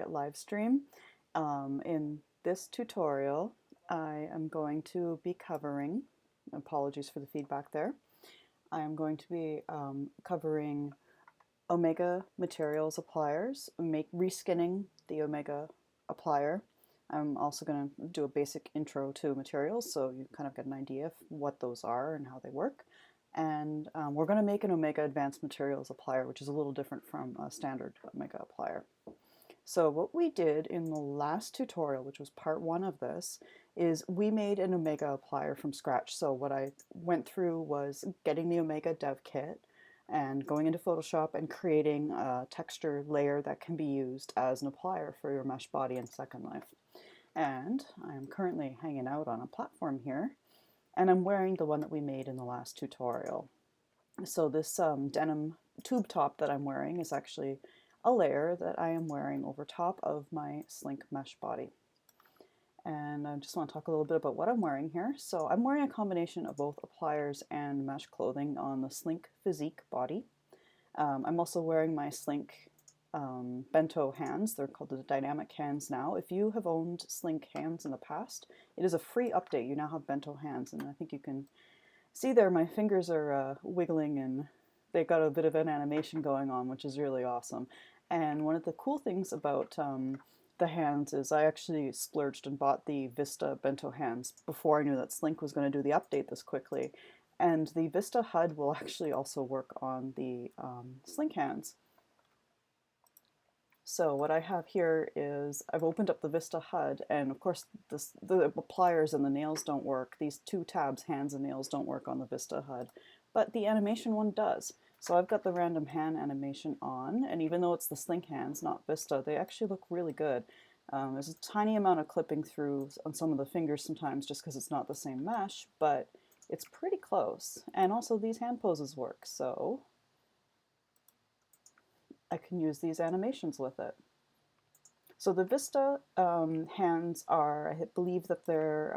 Livestream. In this tutorial, I am going to be covering, apologies for the feedback there, I am going to be covering Omega materials appliers, reskinning the Omega applier. I'm also going to do a basic intro to materials so you kind of get an idea of what those are and how they work. And we're going to make an Omega Advanced Materials applier, which is a little different from a standard Omega applier. So what we did in the last tutorial, which was part 1 of this, is we made an Omega applier from scratch. So what I went through was getting the Omega dev kit and going into Photoshop and creating a texture layer that can be used as an applier for your mesh body in Second Life. And I'm currently hanging out on a platform here, and I'm wearing the one that we made in the last tutorial. So this denim tube top that I'm wearing is actually a layer that I am wearing over top of my Slink mesh body. And I just want to talk a little bit about what I'm wearing here. So I'm wearing a combination of both appliers and mesh clothing on the Slink Physique body. I'm also wearing my Slink bento hands. They're called the dynamic hands now. If you have owned Slink hands in the past, it is a free update. You now have bento hands, and I think you can see there my fingers are wiggling and they've got a bit of an animation going on, which is really awesome. And one of the cool things about the hands is I actually splurged and bought the Vista bento hands before I knew that Slink was going to do the update this quickly. And the Vista HUD will actually also work on the Slink hands. So what I have here is I've opened up the Vista HUD, and of course the pliers and the nails don't work. These 2 tabs, hands and nails, don't work on the Vista HUD, but the animation one does. So I've got the random hand animation on, and even though it's the Slink hands, not Vista, they actually look really good. There's a tiny amount of clipping through on some of the fingers sometimes just because it's not the same mesh, but it's pretty close. And also these hand poses work, so I can use these animations with it. So the Vista hands are, I believe that they're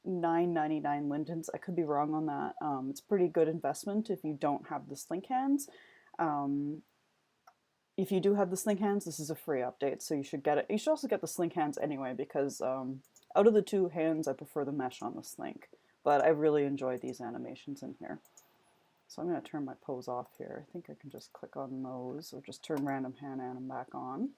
$9.99 lindens. I could be wrong on that. It's a pretty good investment if you don't have the Slink hands. If you do have the Slink hands, this is a free update, so you should get it. You should also get the Slink hands anyway, because out of the 2 hands, I prefer the mesh on the Slink. But I really enjoy these animations in here. So I'm going to turn my pose off here. I think I can just click on those, or just turn random hand anim back on.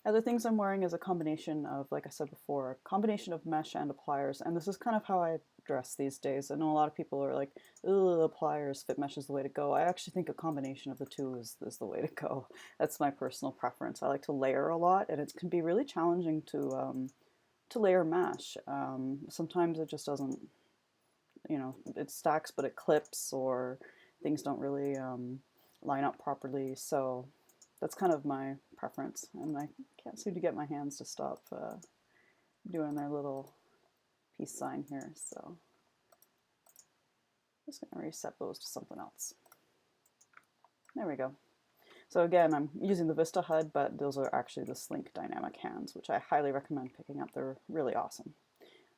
Other things I'm wearing is a combination of, like I said before, a combination of mesh and appliers, and this is kind of how I dress these days. I know a lot of people are like, ugh, appliers, fit mesh is the way to go. I actually think a combination of the 2 is the way to go. That's my personal preference. I like to layer a lot, and it can be really challenging to layer mesh. Sometimes it just doesn't, you know, it stacks but it clips, or things don't really line up properly, so that's kind of my preference, and I can't seem to get my hands to stop doing their little peace sign here, so I'm just going to reset those to something else. There we go. So again, I'm using the Vista HUD, but those are actually the Slink dynamic hands, which I highly recommend picking up. They're really awesome.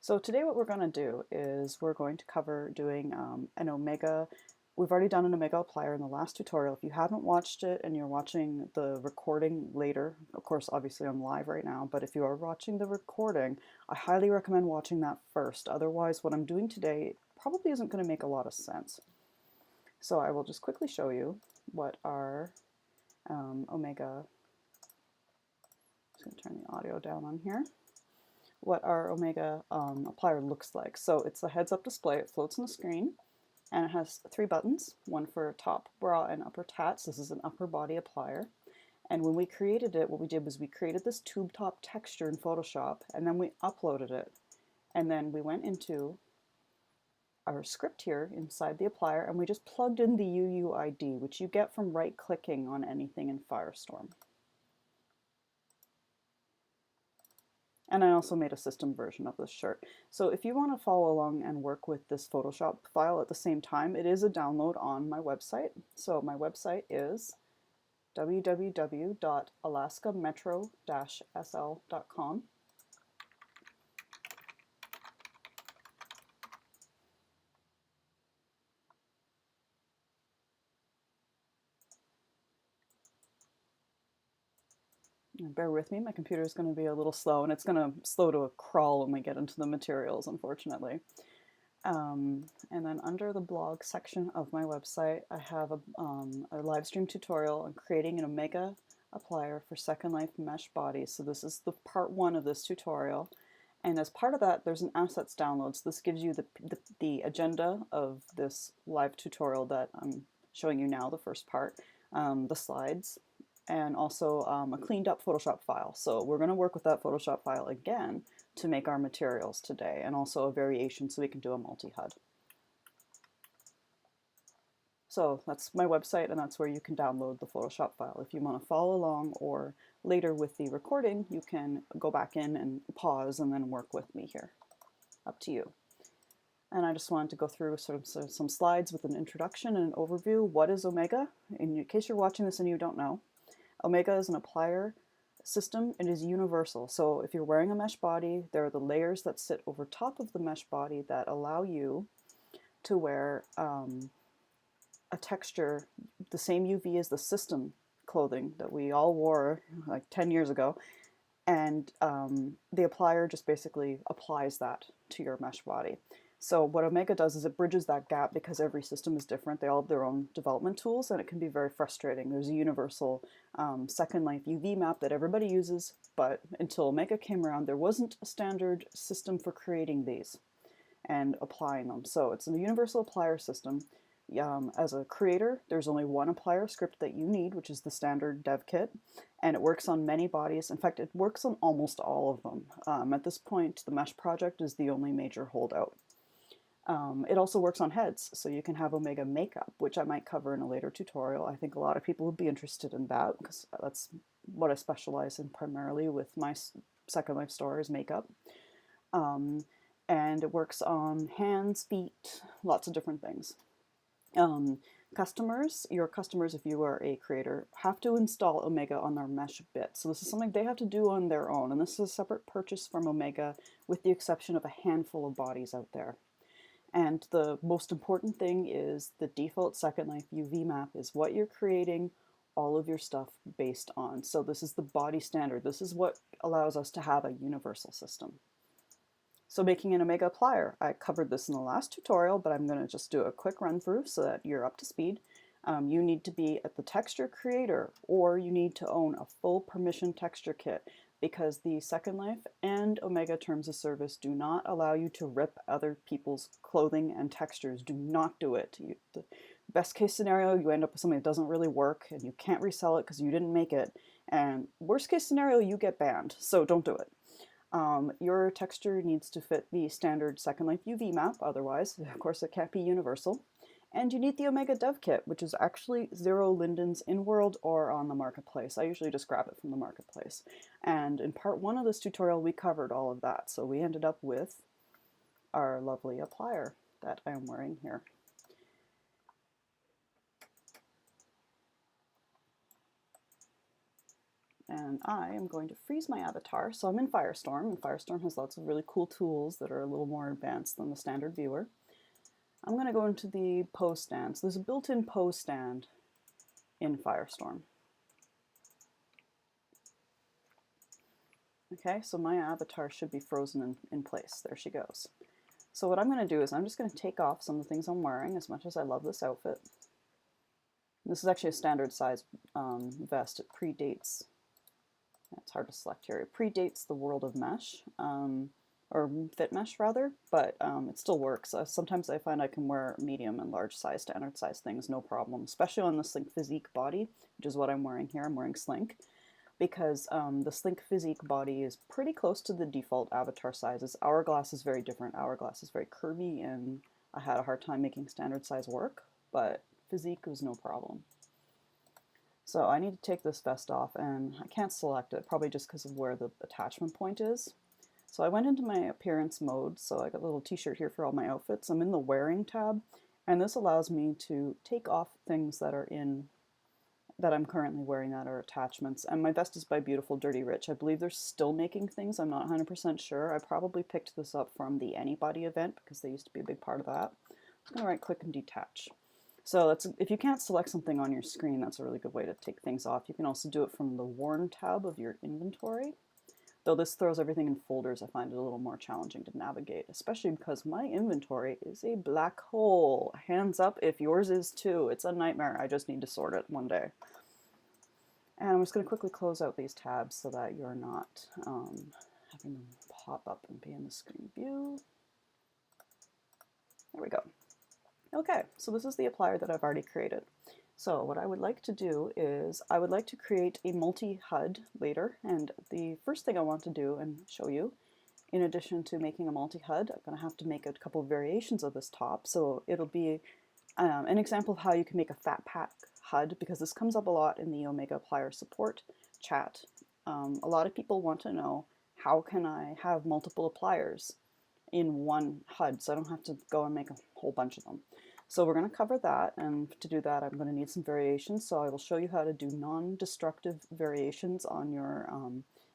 So today what we're going to do is we're going to cover doing an Omega. We've already done an Omega applier in the last tutorial. If you haven't watched it and you're watching the recording later, of course obviously I'm live right now, but if you are watching the recording, I highly recommend watching that first. Otherwise what I'm doing today probably isn't going to make a lot of sense. So I will just quickly show you what our Omega, I'm just going to turn the audio down on here, what our Omega applier looks like. So it's a heads-up display, it floats on the screen, and it has 3 buttons, one for top, bra, and upper tats. This is an upper body applier. And when we created it, what we did was we created this tube top texture in Photoshop, and then we uploaded it. And then we went into our script here inside the applier, and we just plugged in the UUID, which you get from right-clicking on anything in Firestorm. And I also made a system version of this shirt. So if you want to follow along and work with this Photoshop file at the same time, it is a download on my website. So my website is www.alaskametro-sl.com. Bear with me, my computer is going to be a little slow, and it's going to slow to a crawl when we get into the materials, unfortunately. And then under the blog section of my website, I have a Livestream tutorial on creating an Omega applier for Second Life mesh bodies. So this is the part 1 of this tutorial. And as part of that, there's an assets download. So this gives you the agenda of this live tutorial that I'm showing you now, the first part, the slides, and also a cleaned up Photoshop file. So we're going to work with that Photoshop file again to make our materials today, and also a variation so we can do a multi-HUD. So that's my website, and that's where you can download the Photoshop file. If you want to follow along, or later with the recording, you can go back in and pause and then work with me here. Up to you. And I just wanted to go through sort of some slides with an introduction and an overview. What is Omega? In case you're watching this and you don't know, Omega is an applier system. It is universal. So if you're wearing a mesh body, there are the layers that sit over top of the mesh body that allow you to wear a texture, the same UV as the system clothing that we all wore like 10 years ago. And the applier just basically applies that to your mesh body. So what Omega does is it bridges that gap, because every system is different. They all have their own development tools, and it can be very frustrating. There's a universal Second Life UV map that everybody uses, but until Omega came around, there wasn't a standard system for creating these and applying them. So it's a universal applier system. As a creator, there's only one applier script that you need, which is the standard dev kit, and it works on many bodies. In fact, it works on almost all of them. At this point, the mesh project is the only major holdout. It also works on heads, so you can have Omega makeup, which I might cover in a later tutorial. I think a lot of people would be interested in that, because that's what I specialize in primarily with my Second Life store, is makeup. And it works on hands, feet, lots of different things. Your customers, if you are a creator, have to install Omega on their mesh bit. So this is something they have to do on their own, and this is a separate purchase from Omega, with the exception of a handful of bodies out there. And the most important thing is the default Second Life UV map is what you're creating all of your stuff based on. So this is the body standard. This is what allows us to have a universal system. So making an Omega applier, I covered this in the last tutorial, but I'm going to just do a quick run through so that you're up to speed. You need to be at the texture creator, or you need to own a full permission texture kit, because the Second Life and Omega Terms of Service do not allow you to rip other people's clothing and textures. Do not do it. The best case scenario, you end up with something that doesn't really work and you can't resell it because you didn't make it. And worst case scenario, you get banned. So don't do it. Your texture needs to fit the standard Second Life UV map, otherwise, of course, it can't be universal. And you need the Omega Dev Kit, which is actually 0 lindens in world or on the marketplace. I usually just grab it from the marketplace. And in part 1 of this tutorial, we covered all of that. So we ended up with our lovely applier that I am wearing here. And I am going to freeze my avatar. So I'm in Firestorm, and Firestorm has lots of really cool tools that are a little more advanced than the standard viewer. I'm going to go into the pose stand. So there's a built-in pose stand in Firestorm. Okay, so my avatar should be frozen in place. There she goes. So what I'm going to do is I'm just going to take off some of the things I'm wearing, as much as I love this outfit. This is actually a standard size vest. It predates, it's hard to select here, it predates the world of mesh. Or fit mesh rather, but it still works. Sometimes I find I can wear medium and large size, standard size things, no problem, especially on the Slink Physique body, which is what I'm wearing here. I'm wearing Slink, because the Slink Physique body is pretty close to the default avatar sizes. Hourglass is very different. Hourglass is very curvy, and I had a hard time making standard size work, but Physique was no problem. So I need to take this vest off, and I can't select it, probably just because of where the attachment point is. So I went into my appearance mode, so I got a little t-shirt here for all my outfits. I'm in the wearing tab, and this allows me to take off things that I'm currently wearing that are attachments. And my vest is by Beautiful Dirty Rich. I believe they're still making things, I'm not 100% sure. I probably picked this up from the Anybody event, because they used to be a big part of that. I'm just going to right click and detach. So that's, if you can't select something on your screen, that's a really good way to take things off. You can also do it from the Worn tab of your inventory. Though this throws everything in folders, I find it a little more challenging to navigate, especially because my inventory is a black hole. Hands up if yours is too. It's a nightmare. I just need to sort it one day. And I'm just going to quickly close out these tabs so that you're not having them pop up and be in the screen view. There we go. Okay, so this is the applier that I've already created. So what I would like to do is I would like to create a multi-HUD later, and the first thing I want to do and show you, in addition to making a multi-HUD, I'm going to have to make a couple of variations of this top. So it'll be an example of how you can make a fat pack HUD, because this comes up a lot in the Omega applier support chat. A lot of people want to know, how can I have multiple appliers in one HUD so I don't have to go and make a whole bunch of them. So we're going to cover that, and to do that I'm going to need some variations. So I will show you how to do non-destructive variations on your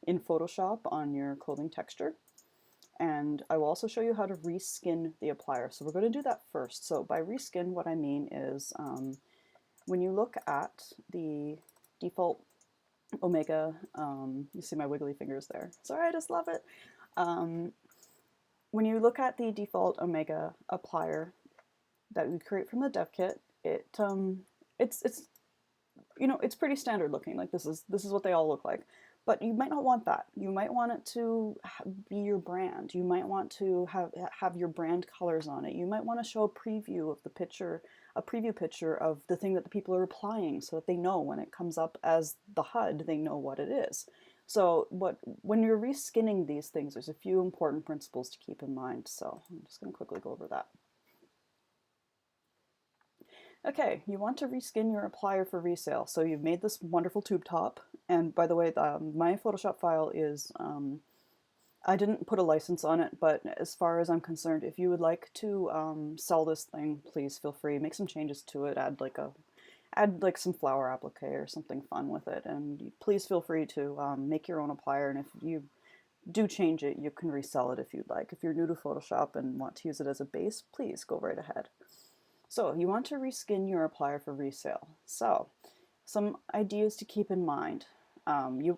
in Photoshop on your clothing texture. And I will also show you how to reskin the applier. So we're going to do that first. So by reskin, what I mean is when you look at the default Omega, you see my wiggly fingers there. Sorry, I just love it. When you look at the default Omega applier that we create from the dev kit, it's you know, it's pretty standard looking. Like this is what they all look like. But you might not want that. You might want it to be your brand. You might want to have your brand colors on it. You might want to show a preview of the picture, a preview picture of the thing that the people are applying, so that they know when it comes up as the HUD, they know what it is. So when you're reskinning these things, there's a few important principles to keep in mind. So I'm just going to quickly go over that. Okay, you want to reskin your applier for resale. So you've made this wonderful tube top, and by the way, my Photoshop file is, I didn't put a license on it, but as far as I'm concerned, if you would like to sell this thing, please feel free. Make some changes to it, add like some flower applique or something fun with it, and please feel free to make your own applier, and if you do change it, you can resell it if you'd like. If you're new to Photoshop and want to use it as a base, please go right ahead. So you want to reskin your applier for resale. So some ideas to keep in mind. You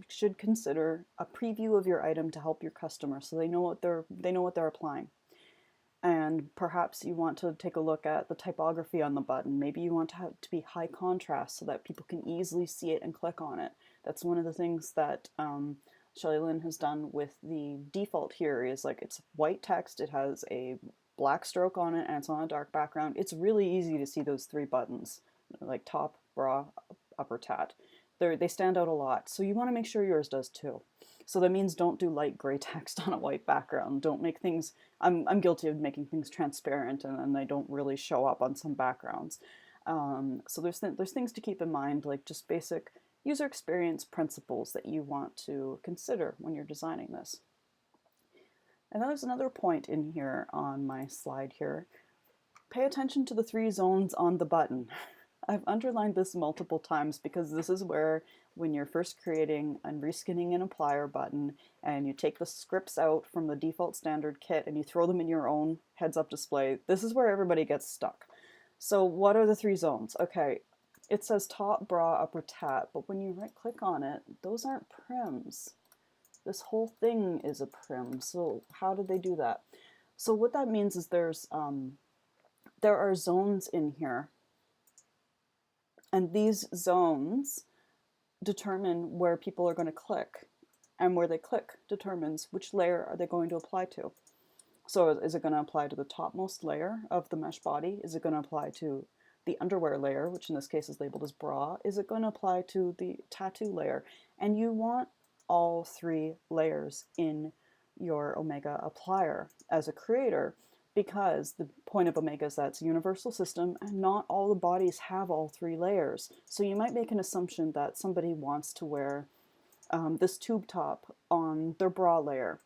should consider a preview of your item to help your customer so they know what they're applying. And perhaps you want to take a look at the typography on the button. Maybe you want to be high contrast so that people can easily see it and click on it. That's one of the things that Shelley Lynn has done with the default here, is like it's white text, it has a black stroke on it, and it's on a dark background. It's really easy to see those three buttons, like top, bra, upper tat. They stand out a lot, so you want to make sure yours does too. So that means don't do light gray text on a white background. Don't make things, I'm guilty of making things transparent and then they don't really show up on some backgrounds. So there's things to keep in mind, like just basic user experience principles that you want to consider when you're designing this. And then there's another point in here on my slide here. Pay attention to the 3 zones on the button. I've underlined this multiple times because this is where, when you're first creating and reskinning an applier button and you take the scripts out from the default standard kit and you throw them in your own heads-up display, this is where everybody gets stuck. So what are the 3 zones? Okay, it says top, bra, upper tat, but when you right-click on it, those aren't prims. This whole thing is a prim. So how did they do that? So what that means is there are zones in here, and these zones determine where people are going to click, and where they click determines which layer are they going to apply to. So is it going to apply to the topmost layer of the mesh body? Is it going to apply to the underwear layer, which in this case is labeled as bra? Is it going to apply to the tattoo layer? And you want all 3 layers in your Omega applier as a creator, because the point of Omega is that it's a universal system and not all the bodies have all 3 layers. So you might make an assumption that somebody wants to wear this tube top on their bra layer.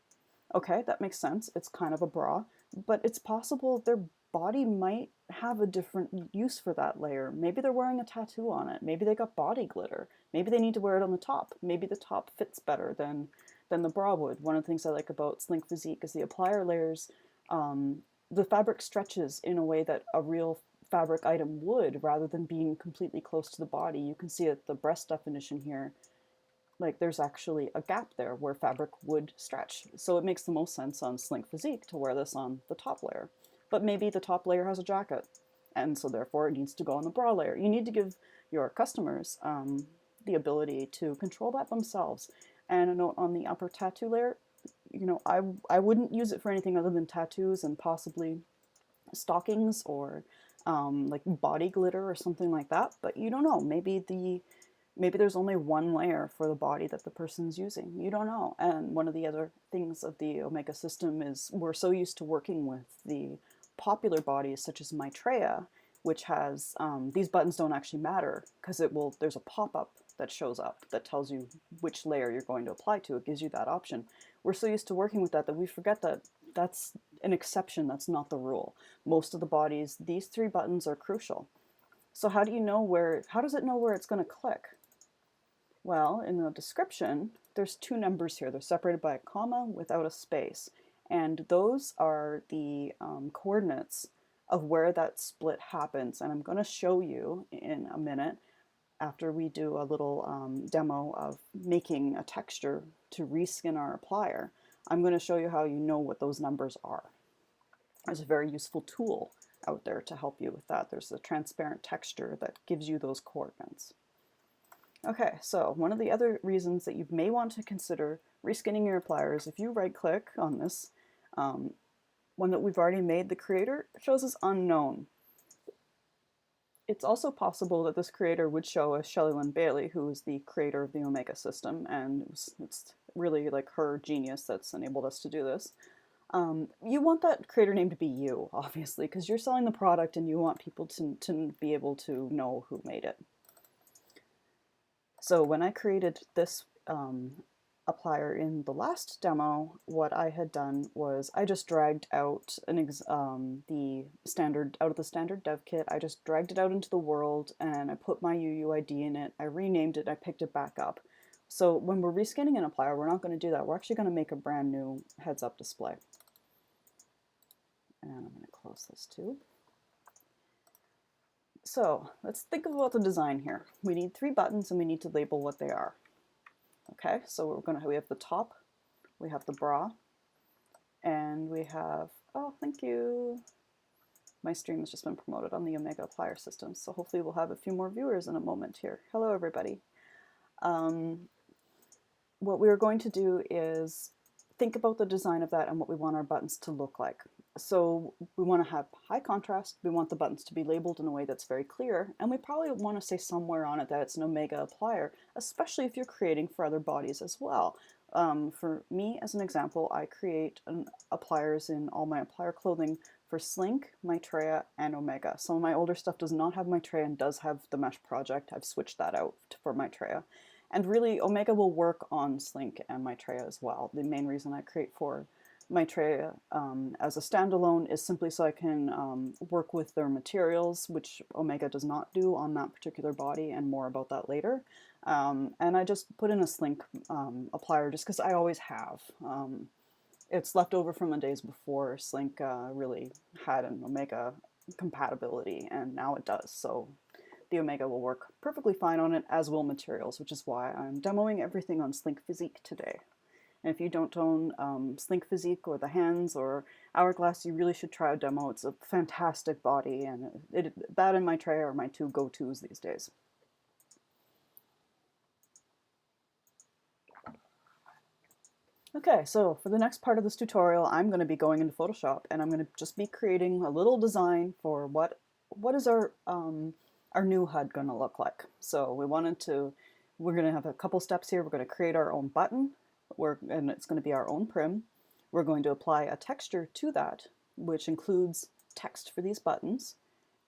Okay, that makes sense. It's kind of a bra, but it's possible their body might have a different use for that layer. Maybe they're wearing a tattoo on it. Maybe they got body glitter. Maybe they need to wear it on the top. Maybe the top fits better than the bra would. One of the things I like about Slink Physique is the applier layers, the fabric stretches in a way that a real fabric item would, rather than being completely close to the body. You can see at the breast definition here, like there's actually a gap there where fabric would stretch. So it makes the most sense on Slink Physique to wear this on the top layer. But maybe the top layer has a jacket, and so therefore it needs to go on the bra layer. You need to give your customers the ability to control that themselves. And a note on the upper tattoo layer, you know, I wouldn't use it for anything other than tattoos and possibly stockings or like body glitter or something like that. But you don't know. Maybe there's only one layer for the body that the person's using. You don't know. And one of the other things of the Omega system is we're so used to working with the popular bodies such as Maitreya, which has these buttons don't actually matter because there's a pop-up that shows up that tells you which layer you're going to apply to. It gives you that option. We're so used to working with that we forget that that's an exception, that's not the rule. Most of the bodies, these 3 buttons are crucial. So how does it know where it's going to click? Well, in the description, there's 2 numbers here. They're separated by a comma without a space. And those are the coordinates of where that split happens. And I'm going to show you in a minute, after we do a little demo of making a texture to reskin our applier. I'm going to show you how you know what those numbers are. There's a very useful tool out there to help you with that. There's a transparent texture that gives you those coordinates. Okay, so one of the other reasons that you may want to consider reskinning your applier is if you right-click on this one that we've already made, the creator shows as unknown. It's also possible that this creator would show as Shelley Lynn Bailey, who is the creator of the Omega system, and it's really like her genius that's enabled us to do this. You want that creator name to be you, obviously, because you're selling the product and you want people to be able to know who made it. So when I created this applier in the last demo, what I had done was I just dragged out the standard dev kit. I just dragged it out into the world and I put my UUID in it. I renamed it. I picked it back up. So when we're reskinning an applier, we're not going to do that. We're actually going to make a brand new heads-up display. And I'm going to close this too. So let's think about the design here. We need 3 buttons and we need to label what they are. Okay, so we have the top, we have the bra, and we have, oh, thank you. My stream has just been promoted on the Omega applier system, so hopefully we'll have a few more viewers in a moment here. Hello, everybody. What we're going to do is think about the design of that and what we want our buttons to look like. So we want to have high contrast, we want the buttons to be labeled in a way that's very clear, and we probably want to say somewhere on it that it's an Omega applier, especially if you're creating for other bodies as well. For me, as an example, I create appliers in all my applier clothing for Slink, Maitreya, and Omega. Some of my older stuff does not have Maitreya and does have the mesh project. I've switched that out for Maitreya. And really, Omega will work on Slink and Maitreya as well. The main reason I create for Maitreya as a standalone is simply so I can work with their materials, which Omega does not do on that particular body, and more about that later. And I just put in a Slink applier just because I always have. It's left over from the days before Slink really had an Omega compatibility, and now it does. So the Omega will work perfectly fine on it, as will materials, which is why I'm demoing everything on Slink Physique today. And if you don't own Slink Physique or the Hands or Hourglass, you really should try a demo. It's a fantastic body, and that and Maitreya are my 2 go-tos these days. Okay, so for the next part of this tutorial, I'm going to be going into Photoshop, and I'm going to just be creating a little design for what is our new HUD going to look like. So we're going to have a couple steps here. We're going to create our own button, and it's going to be our own prim. We're going to apply a texture to that, which includes text for these buttons,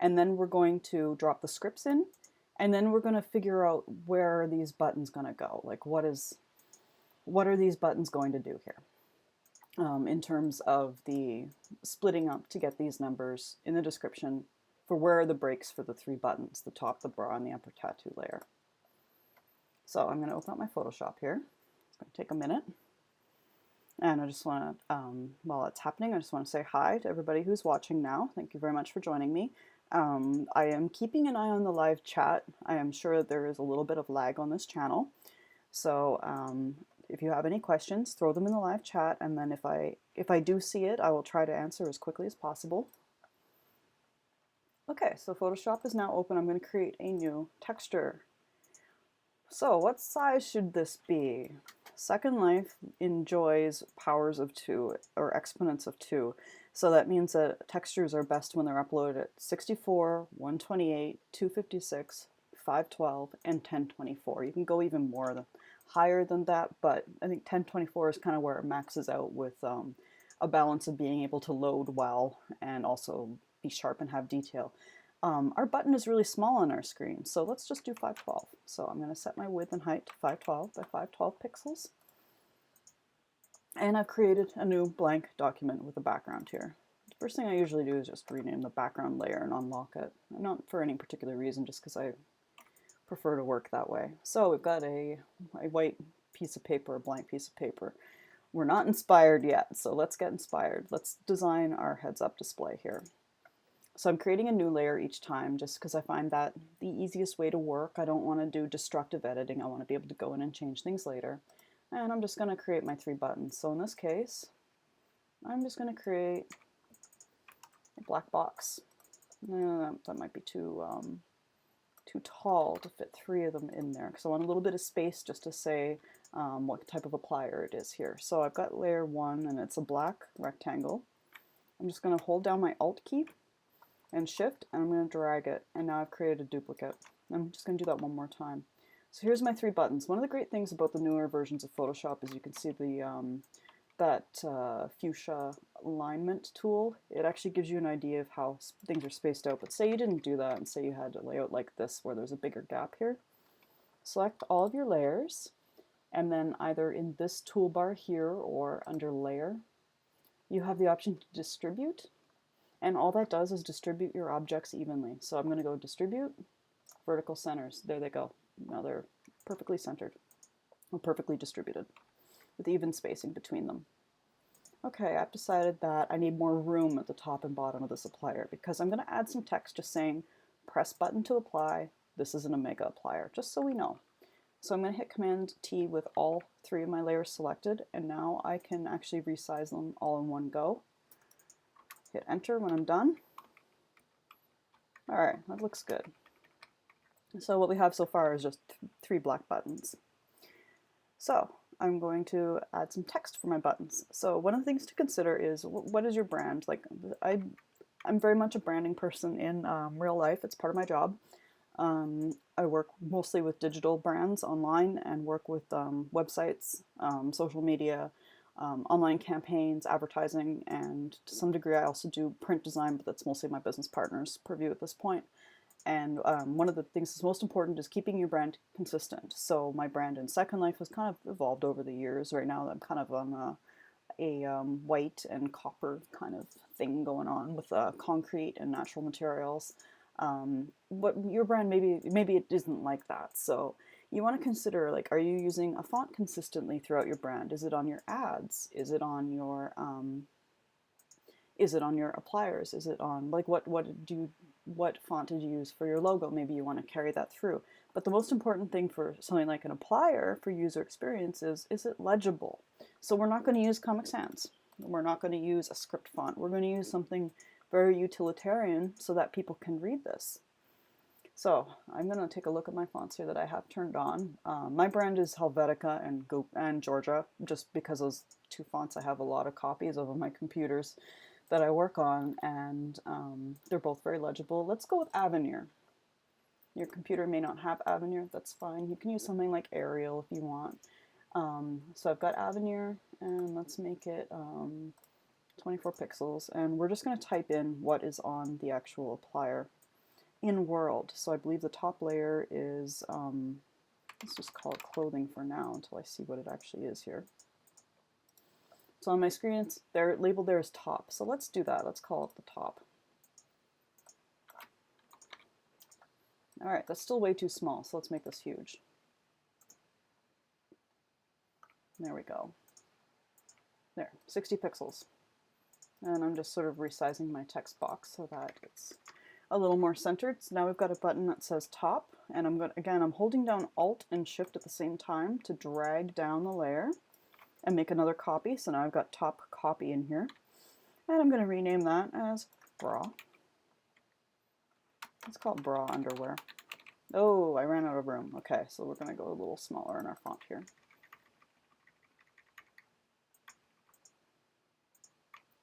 and then we're going to drop the scripts in, and then we're going to figure out where are these buttons going to go. Like what are these buttons going to do here in terms of the splitting up to get these numbers in the description for where are the breaks for the 3 buttons, the top, the bra, and the upper tattoo layer. So I'm going to open up my Photoshop here. It's going to take a minute. And I just want to, while it's happening, I just want to say hi to everybody who's watching now. Thank you very much for joining me. I am keeping an eye on the live chat. I am sure that there is a little bit of lag on this channel. So if you have any questions, throw them in the live chat, and then if I do see it, I will try to answer as quickly as possible. Okay, so Photoshop is now open. I'm going to create a new texture. So what size should this be? Second Life enjoys powers of 2 or exponents of 2. So that means that textures are best when they're uploaded at 64, 128, 256, 512, and 1024. You can go even more higher than that, but I think 1024 is kind of where it maxes out with a balance of being able to load well and also be sharp and have detail. Our button is really small on our screen, so let's just do 512. So I'm going to set my width and height to 512 by 512 pixels. And I've created a new blank document with a background here. The first thing I usually do is just rename the background layer and unlock it. Not for any particular reason, just because I prefer to work that way. So we've got a white piece of paper, a blank piece of paper. We're not inspired yet, so let's get inspired. Let's design our heads-up display here. So I'm creating a new layer each time just because I find that the easiest way to work. I don't want to do destructive editing. I want to be able to go in and change things later. And I'm just going to create my 3 buttons. So in this case, I'm just going to create a black box. That might be too tall to fit 3 of them in there, because I want a little bit of space just to say what type of applier it is here. So I've got layer 1, and it's a black rectangle. I'm just going to hold down my Alt key and Shift, and I'm going to drag it, and now I've created a duplicate. I'm just going to do that one more time. So here's my 3 buttons. One of the great things about the newer versions of Photoshop is you can see the that fuchsia alignment tool. It actually gives you an idea of how things are spaced out. But say you didn't do that, and say you had a layout like this where there's a bigger gap here. Select all of your layers, and then either in this toolbar here or under Layer, you have the option to distribute. And all that does is distribute your objects evenly. So I'm going to go Distribute, Vertical Centers. There they go. Now they're perfectly centered, or perfectly distributed, with even spacing between them. Okay, I've decided that I need more room at the top and bottom of this applier because I'm going to add some text just saying, press button to apply, this is an Omega applier, just so we know. So I'm going to hit Command T with all 3 of my layers selected, and now I can actually resize them all in one go. Hit Enter when I'm done. Alright, that looks good. So what we have so far is just 3 black buttons. So I'm going to add some text for my buttons. So one of the things to consider is, what is your brand? Like, I'm very much a branding person in real life. It's part of my job. I work mostly with digital brands online and work with websites, social media, online campaigns, advertising, and to some degree I also do print design, but that's mostly my business partner's purview at this point. And one of the things that's most important is keeping your brand consistent. So my brand in Second Life has kind of evolved over the years. Right now I'm kind of on a white and copper kind of thing going on with concrete and natural materials. But your brand, maybe it isn't like that. So you want to consider, like, are you using a font consistently throughout your brand? Is it on your ads? Is it on your appliers? Is it on, like, what font did you use for your logo? Maybe you want to carry that through. But the most important thing for something like an applier for user experience is it legible? So we're not going to use Comic Sans. We're not going to use a script font. We're going to use something very utilitarian so that people can read this. So I'm going to take a look at my fonts here that I have turned on. My brand is Helvetica and Georgia, just because those 2 fonts I have a lot of copies of on my computers that I work on, and they're both very legible. Let's go with Avenir. Your computer may not have Avenir, that's fine. You can use something like Arial if you want. So I've got Avenir, and let's make it 24 pixels, and we're just going to type in what is on the actual applier in world. So I believe the top layer is, let's just call it clothing for now until I see what it actually is here. So on my screen, it's there, labeled there as top. So let's do that. Let's call it the top. All right, that's still way too small, so let's make this huge. There we go. There, 60 pixels. And I'm just sort of resizing my text box so that it's a little more centered. So now we've got a button that says top, and I'm holding down Alt and Shift at the same time to drag down the layer and make another copy. So now I've got top copy in here, and I'm going to rename that as bra. Let's call it bra underwear. Oh, I ran out of room. Okay, so we're going to go a little smaller in our font here.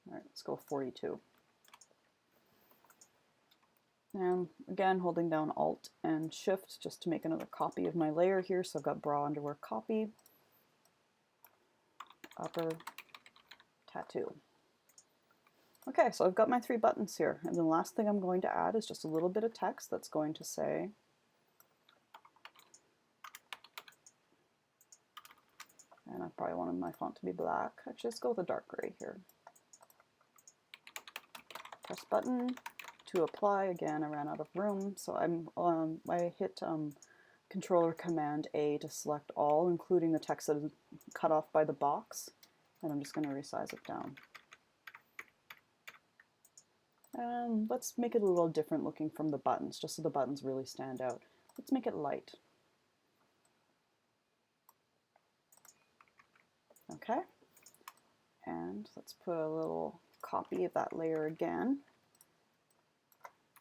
All right, let's go 42. And again, holding down Alt and Shift just to make another copy of my layer here. So I've got bra underwear copy, upper, tattoo. Okay, so I've got my 3 buttons here. And the last thing I'm going to add is just a little bit of text that's going to say, and I probably wanted my font to be black. Actually, let's go with a dark gray here. Press button to apply. Again, I ran out of room, so I hit Control or Command A to select all, including the text that is cut off by the box, and I'm just going to resize it down. And let's make it a little different looking from the buttons, just so the buttons really stand out. Let's make it light. Okay, and let's put a little copy of that layer again.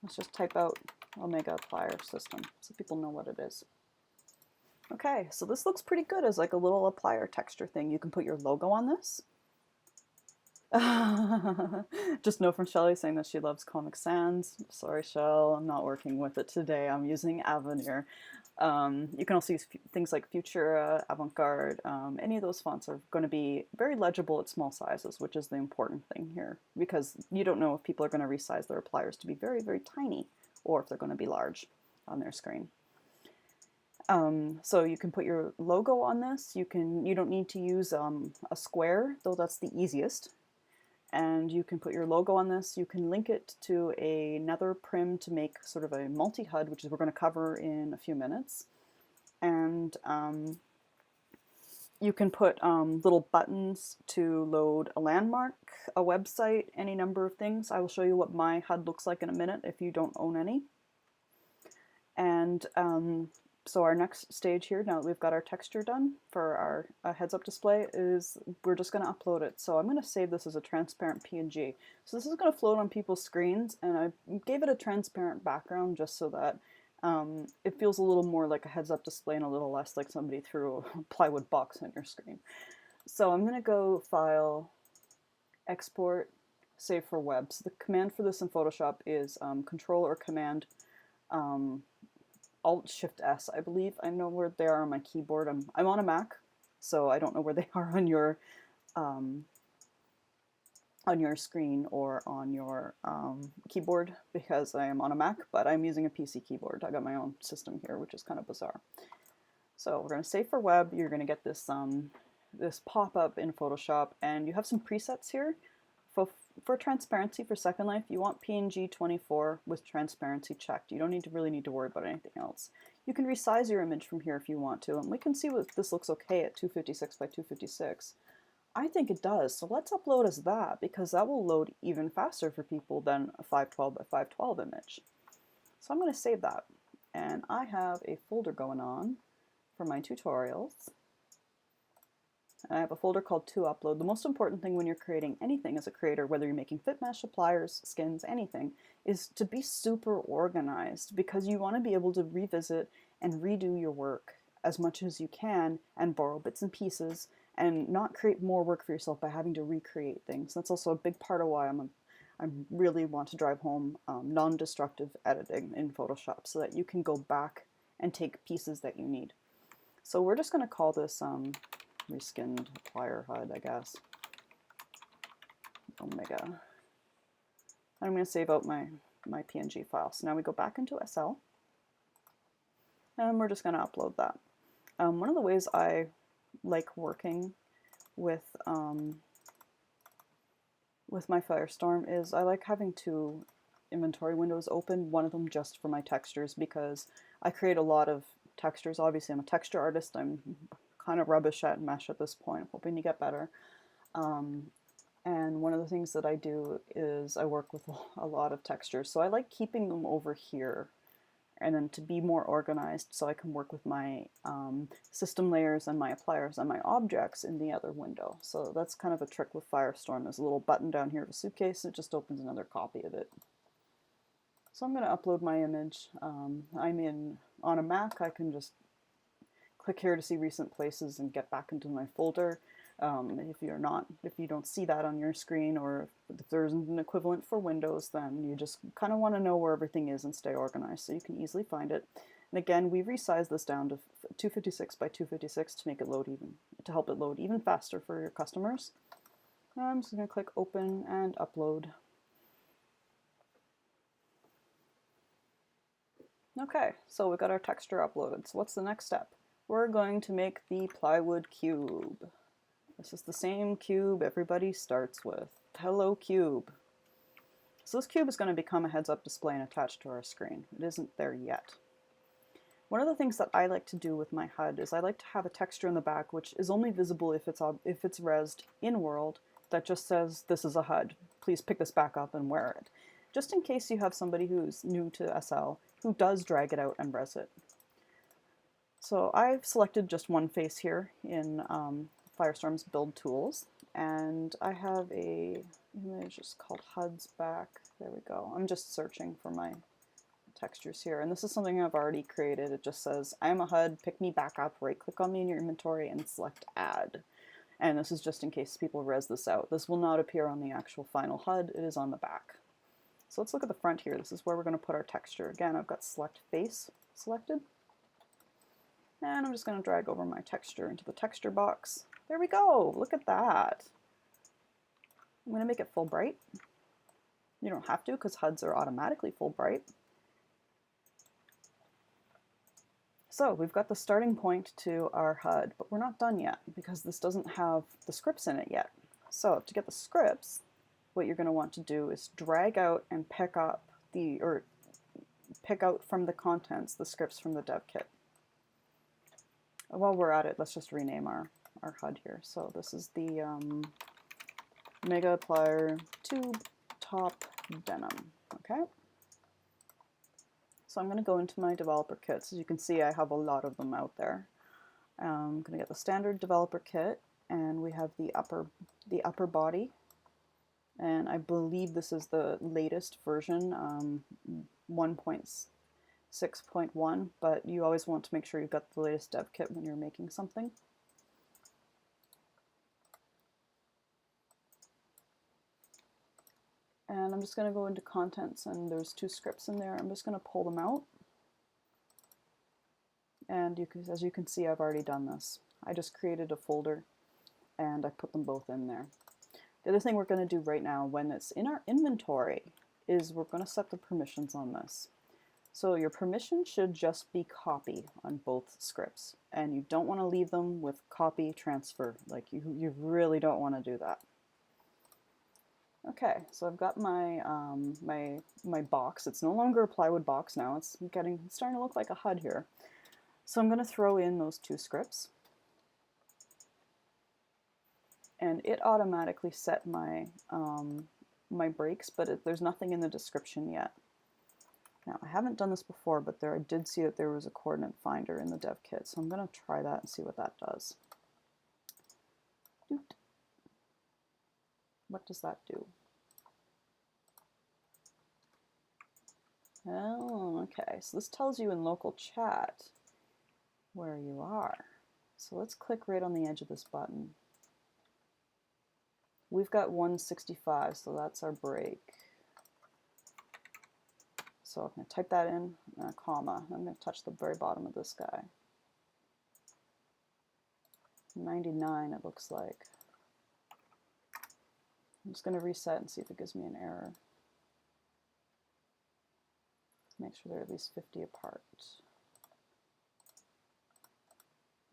Let's just type out Omega Applier System so people know what it is. Okay, so this looks pretty good as like a little applier texture thing. You can put your logo on this. Just know from Shelly saying that she loves Comic Sans. Sorry, Shell, I'm not working with it today. I'm using Avenir. You can also use things like Futura, Avant-Garde. Any of those fonts are going to be very legible at small sizes, which is the important thing here, because you don't know if people are going to resize their appliers to be very, very tiny, or if they're going to be large on their screen. So you can put your logo on this. You don't need to use a square, though that's the easiest. And you can put your logo on this. You can link it to another prim to make sort of a multi-HUD, which is we're going to cover in a few minutes. And you can put little buttons to load a landmark, a website, any number of things. I will show you what my HUD looks like in a minute if you don't own any. And so our next stage here, now that we've got our texture done for our heads-up display, is we're just going to upload it. So I'm going to save this as a transparent PNG. So this is going to float on people's screens, and I gave it a transparent background just so that it feels a little more like a heads-up display and a little less like somebody threw a plywood box on your screen. So I'm going to go File, Export, Save for Web. So the command for this in Photoshop is Control or Command Alt-Shift-S, I believe. I know where they are on my keyboard. I'm on a Mac, so I don't know where they are on your screen or on your keyboard, because I am on a Mac, but I'm using a PC keyboard. I got my own system here, which is kind of bizarre. So we're going to save for web. You're going to get this this pop-up in Photoshop, and you have some presets here. For transparency for Second Life, you want PNG 24 with transparency checked. You don't really need to worry about anything else. You can resize your image from here if you want to, and we can see what this looks okay at 256 by 256. I think it does, so let's upload as that, because that will load even faster for people than a 512 by 512 image. So I'm going to save that, and I have a folder going on for my tutorials. I have a folder called To Upload. The most important thing when you're creating anything as a creator, whether you're making fit mesh, appliers, skins, anything, is to be super organized, because you want to be able to revisit and redo your work as much as you can and borrow bits and pieces and not create more work for yourself by having to recreate things. That's also a big part of why I really want to drive home non-destructive editing in Photoshop, so that you can go back and take pieces that you need. So we're just going to call this reskinned applier HUD, I guess. Omega. I'm going to save out my PNG file. So now we go back into SL, and we're just going to upload that. One of the ways I like working with my Firestorm is I like having 2 inventory windows open, one of them just for my textures, because I create a lot of textures. Obviously, I'm a texture artist. I'm kind of rubbish at mesh at this point. I'm hoping to get better. And one of the things that I do is I work with a lot of textures. So I like keeping them over here and then to be more organized so I can work with my system layers and my appliers and my objects in the other window. So that's kind of a trick with Firestorm. There's a little button down here of a suitcase, and it just opens another copy of it. So I'm going to upload my image. I'm on a Mac. I can just click here to see recent places and get back into my folder. If you don't see that on your screen, or if there isn't an equivalent for Windows, then you just kind of want to know where everything is and stay organized so you can easily find it. And again, we resized this down to 256 by 256 to make it to help it load even faster for your customers. I'm just going to click open and upload. Okay, so we've got our texture uploaded. So what's the next step? We're going to make the plywood cube. This is the same cube everybody starts with. Hello cube. So this cube is going to become a heads-up display and attached to our screen. It isn't there yet. One of the things that I like to do with my HUD is I like to have a texture in the back which is only visible if it's resed in world, that just says this is a HUD. Please pick this back up and wear it. Just in case you have somebody who's new to SL who does drag it out and res it. So I've selected just one face here in Firestorm's build tools, and I have a image just called HUDs back. There we go. I'm just searching for my textures here, and this is something I've already created. It just says I'm a HUD, pick me back up, right click on me in your inventory and select add. And this is just in case people res this out. This will not appear on the actual final HUD, it is on the back. So let's look at the front here. This is where we're going to put our texture. Again, I've got select face selected, and I'm just going to drag over my texture into the texture box. There we go, look at that. I'm going to make it full bright. You don't have to because HUDs are automatically full bright. So we've got the starting point to our HUD, but we're not done yet because this doesn't have the scripts in it yet. So to get the scripts, what you're going to want to do is drag out and pick out from the contents the scripts from the dev kit. While we're at it, let's just rename our HUD here. So this is the Mega Applier Tube Top Denim. Okay. So I'm going to go into my developer kits. As you can see, I have a lot of them out there. I'm going to get the standard developer kit, and we have the upper body. And I believe this is the latest version, 1.6.1, but you always want to make sure you've got the latest dev kit when you're making something. And I'm just going to go into contents, and there's two scripts in there. I'm just going to pull them out. And as you can see, I've already done this. I just created a folder, and I put them both in there. The other thing we're going to do right now when it's in our inventory is we're going to set the permissions on this. So your permission should just be copy on both scripts, and you don't want to leave them with copy transfer. Like you really don't want to do that. Okay, so I've got my my box. It's no longer a plywood box now. It's starting to look like a HUD here. So I'm going to throw in those two scripts. And it automatically set my my breaks, but there's nothing in the description yet. Now, I haven't done this before, but I did see that there was a coordinate finder in the dev kit, so I'm going to try that and see what that does. Doot. What does that do? Oh, okay, so this tells you in local chat where you are. So let's click right on the edge of this button. We've got 165, so that's our break. So I'm going to type that in, a comma. I'm going to touch the very bottom of this guy. 99, it looks like. I'm just going to reset and see if it gives me an error. Make sure they're at least 50 apart.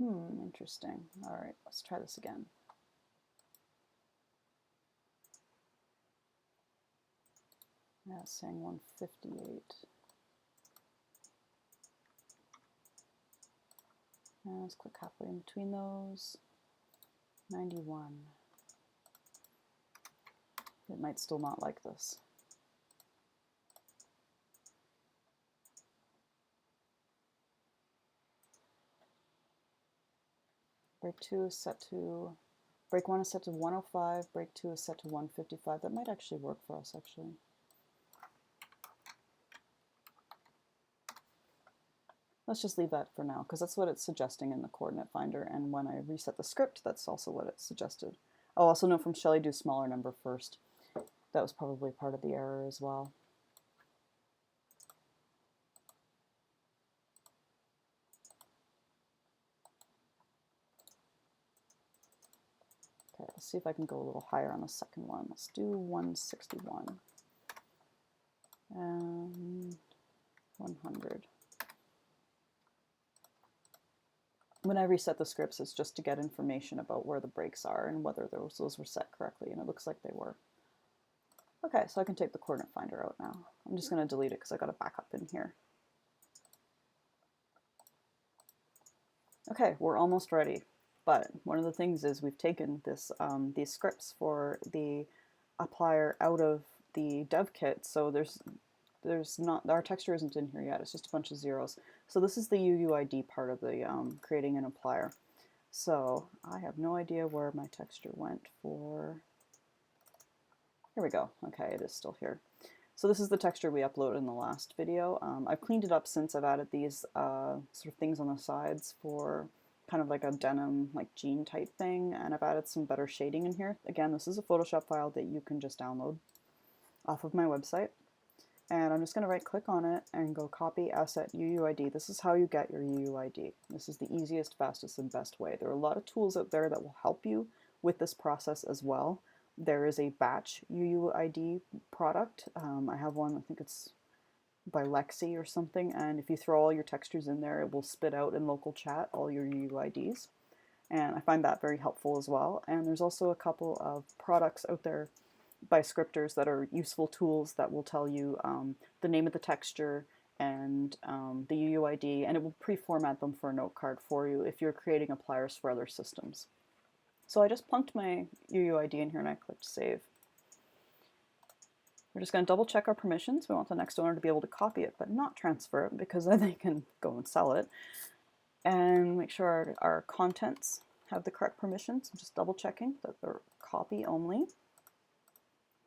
Interesting. All right, let's try this again. Yeah, it's saying 158. And let's click halfway in between those. 91. It might still not like this. Break 2 is set to, break 1 is set to 105, break 2 is set to 155. That might actually work for us, actually. Let's just leave that for now, because that's what it's suggesting in the coordinate finder, and when I reset the script, that's also what it suggested. Oh, also note from Shelley, do smaller number first. That was probably part of the error as well. Okay, let's see if I can go a little higher on the second one. Let's do 161 and 100. When I reset the scripts, it's just to get information about where the breaks are and whether those were set correctly, and it looks like they were. Okay, so I can take the coordinate finder out now. I'm just going to delete it because I got a backup in here. Okay, we're almost ready. But one of the things is we've taken this these scripts for the applier out of the dev kit, so there's not, our texture isn't in here yet, it's just a bunch of zeros. So this is the UUID part of the creating an applier. So I have no idea where my texture went for, here we go, okay, it is still here. So this is the texture we uploaded in the last video. I've cleaned it up since I've added these sort of things on the sides for kind of like a denim, like jean type thing, and I've added some better shading in here. Again, this is a Photoshop file that you can just download off of my website. And I'm just going to right click on it and go copy asset UUID. This is how you get your UUID. This is the easiest, fastest, and best way. There are a lot of tools out there that will help you with this process as well. There is a batch UUID product. I have one, I think it's by Lexi or something, and if you throw all your textures in there, it will spit out in local chat all your UUIDs. And I find that very helpful as well. And there's also a couple of products out there by scripters that are useful tools that will tell you the name of the texture and the UUID, and it will pre-format them for a note card for you if you're creating appliers for other systems. So I just plunked my UUID in here and I clicked save. We're just going to double check our permissions. We want the next owner to be able to copy it but not transfer it, because then they can go and sell it. And make sure our contents have the correct permissions. I'm just double checking that they're copy only.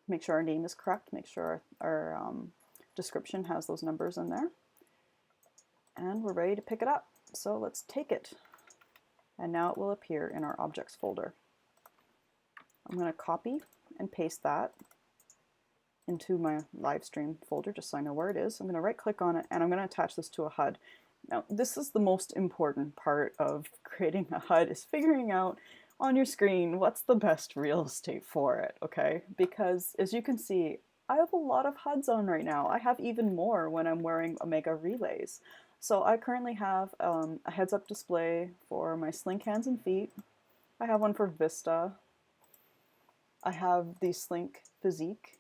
Make sure our name is correct. Make sure our description has those numbers in there. And we're ready to pick it up. So let's take it. And now it will appear in our objects folder. I'm going to copy and paste that into my Livestream folder just so I know where it is. I'm going to right click on it and I'm going to attach this to a HUD. Now this is the most important part of creating a HUD, is figuring out on your screen what's the best real estate for it, okay? Because as you can see, I have a lot of HUDs on right now. I have even more when I'm wearing Omega relays. So I currently have a heads-up display for my Slink hands and feet. I have one for Vista. I have the Slink Physique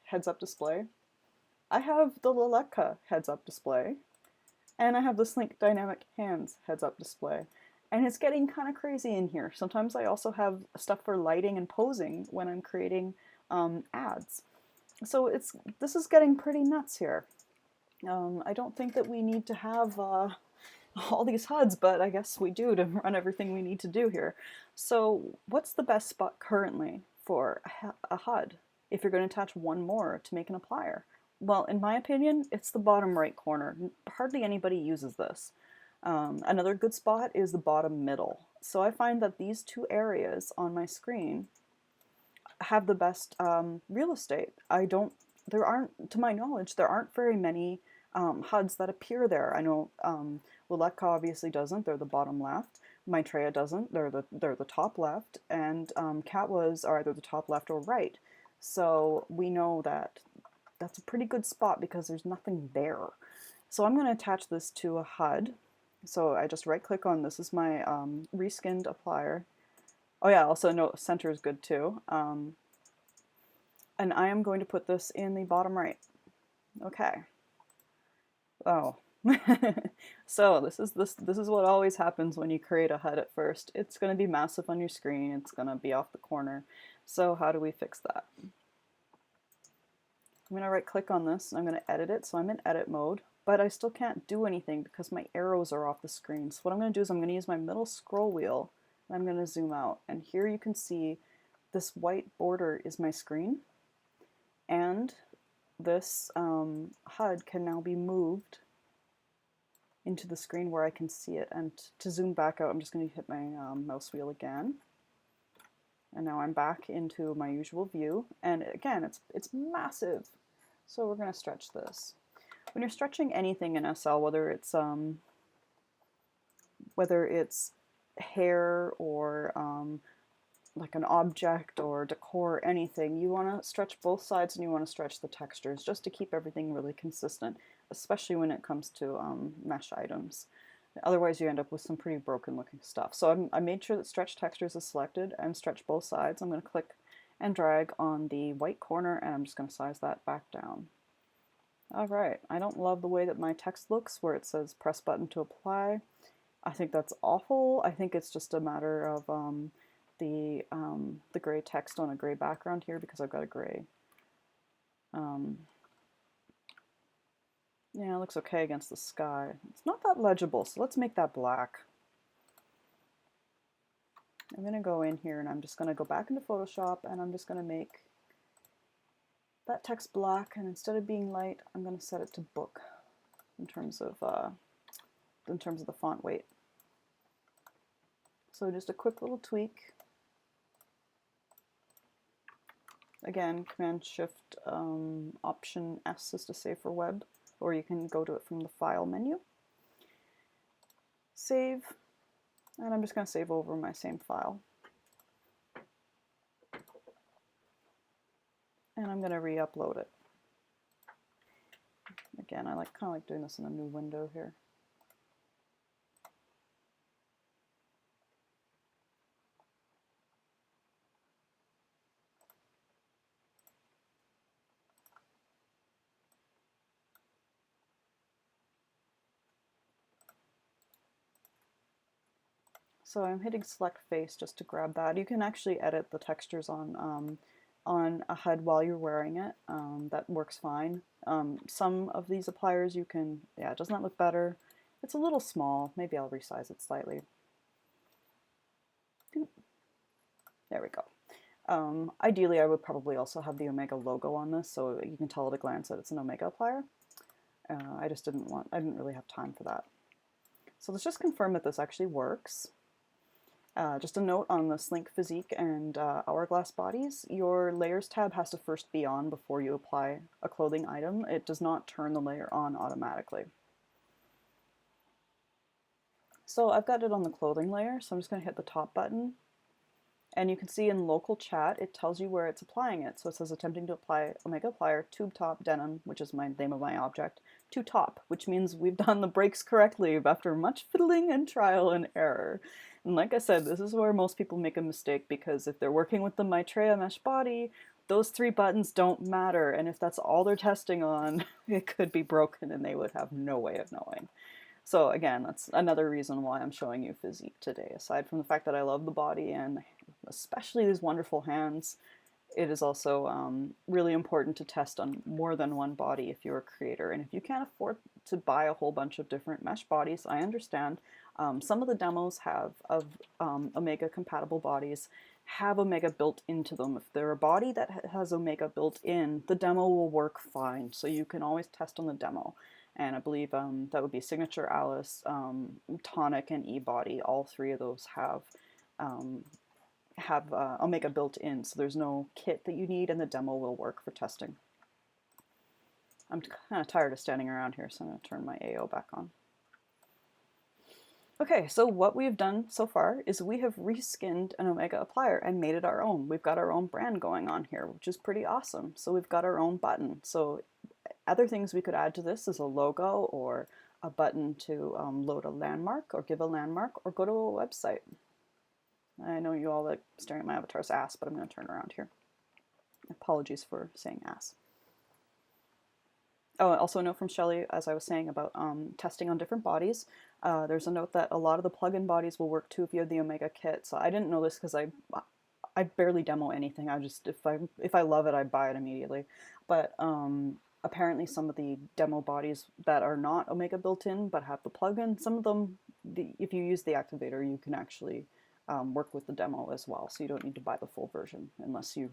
heads-up display. I have the Laletka heads-up display. And I have the Slink Dynamic Hands heads-up display. And it's getting kind of crazy in here. Sometimes I also have stuff for lighting and posing when I'm creating ads. So this is getting pretty nuts here. I don't think that we need to have all these HUDs, but I guess we do to run everything we need to do here. So what's the best spot currently for a HUD if you're going to attach one more to make an applier? Well, in my opinion, it's the bottom right corner. Hardly anybody uses this. Another good spot is the bottom middle. So I find that these two areas on my screen have the best real estate. There aren't, to my knowledge, there aren't very many HUDs that appear there. I know Laletka obviously doesn't, they're the bottom left. Maitreya doesn't, they're the top left, and Katwas are either the top left or right. So we know that that's a pretty good spot because there's nothing there. So I'm going to attach this to a HUD. So I just right click on, this is my reskinned applier. Oh yeah, also note center is good too. And I am going to put this in the bottom right. Okay. Oh, So this is what always happens when you create a HUD at first. It's going to be massive on your screen. It's going to be off the corner. So how do we fix that? I'm going to right click on this and I'm going to edit it. So I'm in edit mode, but I still can't do anything because my arrows are off the screen. So what I'm going to do is I'm going to use my middle scroll wheel and I'm going to zoom out. And here you can see this white border is my screen. And this HUD can now be moved into the screen where I can see it. And to zoom back out, I'm just going to hit my mouse wheel again. And now I'm back into my usual view. And again, it's massive. So we're going to stretch this. When you're stretching anything in SL, whether it's hair or like an object or decor or anything, you want to stretch both sides and you want to stretch the textures just to keep everything really consistent, especially when it comes to mesh items. Otherwise you end up with some pretty broken looking stuff. So I made sure that stretch textures is selected and stretch both sides. I'm going to click and drag on the white corner and I'm just going to size that back down. Alright, I don't love the way that my text looks where it says press button to apply. I think that's awful. I think it's just a matter of the gray text on a gray background here because I've got a gray. Yeah, it looks okay against the sky. It's not that legible, so let's make that black. I'm going to go in here and I'm just going to go back into Photoshop and I'm just going to make that text black, and instead of being light, I'm going to set it to book in terms of the font weight. So just a quick little tweak. Again, Command Shift Option S is to save for web, or you can go to it from the File menu. Save, and I'm just going to save over my same file. And I'm going to re-upload it. Again, I kind of like doing this in a new window here. So I'm hitting select face just to grab that. You can actually edit the textures on a HUD while you're wearing it. That works fine. Some of these appliers you can, yeah, doesn't that look better? It's a little small. Maybe I'll resize it slightly. There we go. Ideally, I would probably also have the Omega logo on this, so you can tell at a glance that it's an Omega applier. I didn't really have time for that. So let's just confirm that this actually works. Just a note on the Slink Physique and Hourglass bodies, your Layers tab has to first be on before you apply a clothing item. It does not turn the layer on automatically. So I've got it on the clothing layer, so I'm just going to hit the top button. And you can see in local chat, it tells you where it's applying it. So it says attempting to apply Omega applier, tube top denim, which is my name of my object, to top, which means we've done the breaks correctly after much fiddling and trial and error. And like I said, this is where most people make a mistake, because if they're working with the Maitreya mesh body, those 3 buttons don't matter. And if that's all they're testing on, it could be broken and they would have no way of knowing. So again, that's another reason why I'm showing you Physique today. Aside from the fact that I love the body and especially these wonderful hands, it is also really important to test on more than one body if you're a creator. And if you can't afford to buy a whole bunch of different mesh bodies, I understand. Some of the demos of Omega compatible bodies have Omega built into them. If they're a body that has Omega built in, the demo will work fine. So you can always test on the demo. And I believe that would be Signature Alice, Tonic, and E-Body. All 3 of those have Omega built in, so there's no kit that you need, and the demo will work for testing. I'm kind of tired of standing around here, so I'm going to turn my AO back on. Okay, so what we've done so far is we have reskinned an Omega applier and made it our own. We've got our own brand going on here, which is pretty awesome. So we've got our own button. So other things we could add to this is a logo or a button to load a landmark or give a landmark or go to a website. I know you all like staring at my avatar's ass, but I'm going to turn around here. Apologies for saying ass. Oh, also a note from Shelley, as I was saying about testing on different bodies. There's a note that a lot of the plug-in bodies will work too if you have the Omega kit. So I didn't know this because I barely demo anything. I just if I love it, I buy it immediately. But apparently some of the demo bodies that are not Omega built in but have the plugin, some of them, if you use the activator, you can actually work with the demo as well. So you don't need to buy the full version unless you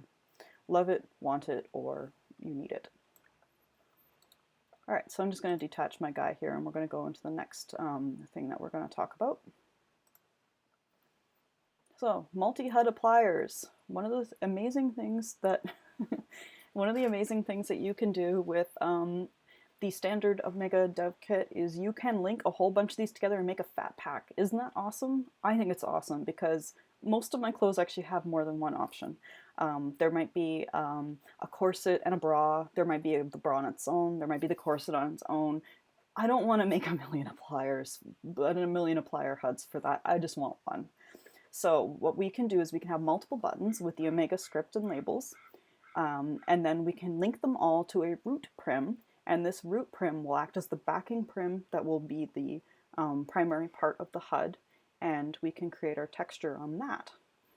love it, want it, or you need it. All right, so I'm just going to detach my guy here, and we're going to go into the next thing that we're going to talk about. So, multi-HUD appliers. One of the amazing things that you can do with the standard Omega Dev Kit is you can link a whole bunch of these together and make a fat pack. Isn't that awesome? I think it's awesome because most of my clothes actually have more than one option. There might be a corset and a bra. There might be the bra on its own. There might be the corset on its own. I don't want to make a million appliers, but a million applier HUDs for that. I just want one. So what we can do is we can have multiple buttons with the Omega script and labels, and then we can link them all to a root prim, and this root prim will act as the backing prim that will be the primary part of the HUD, and we can create our texture on that,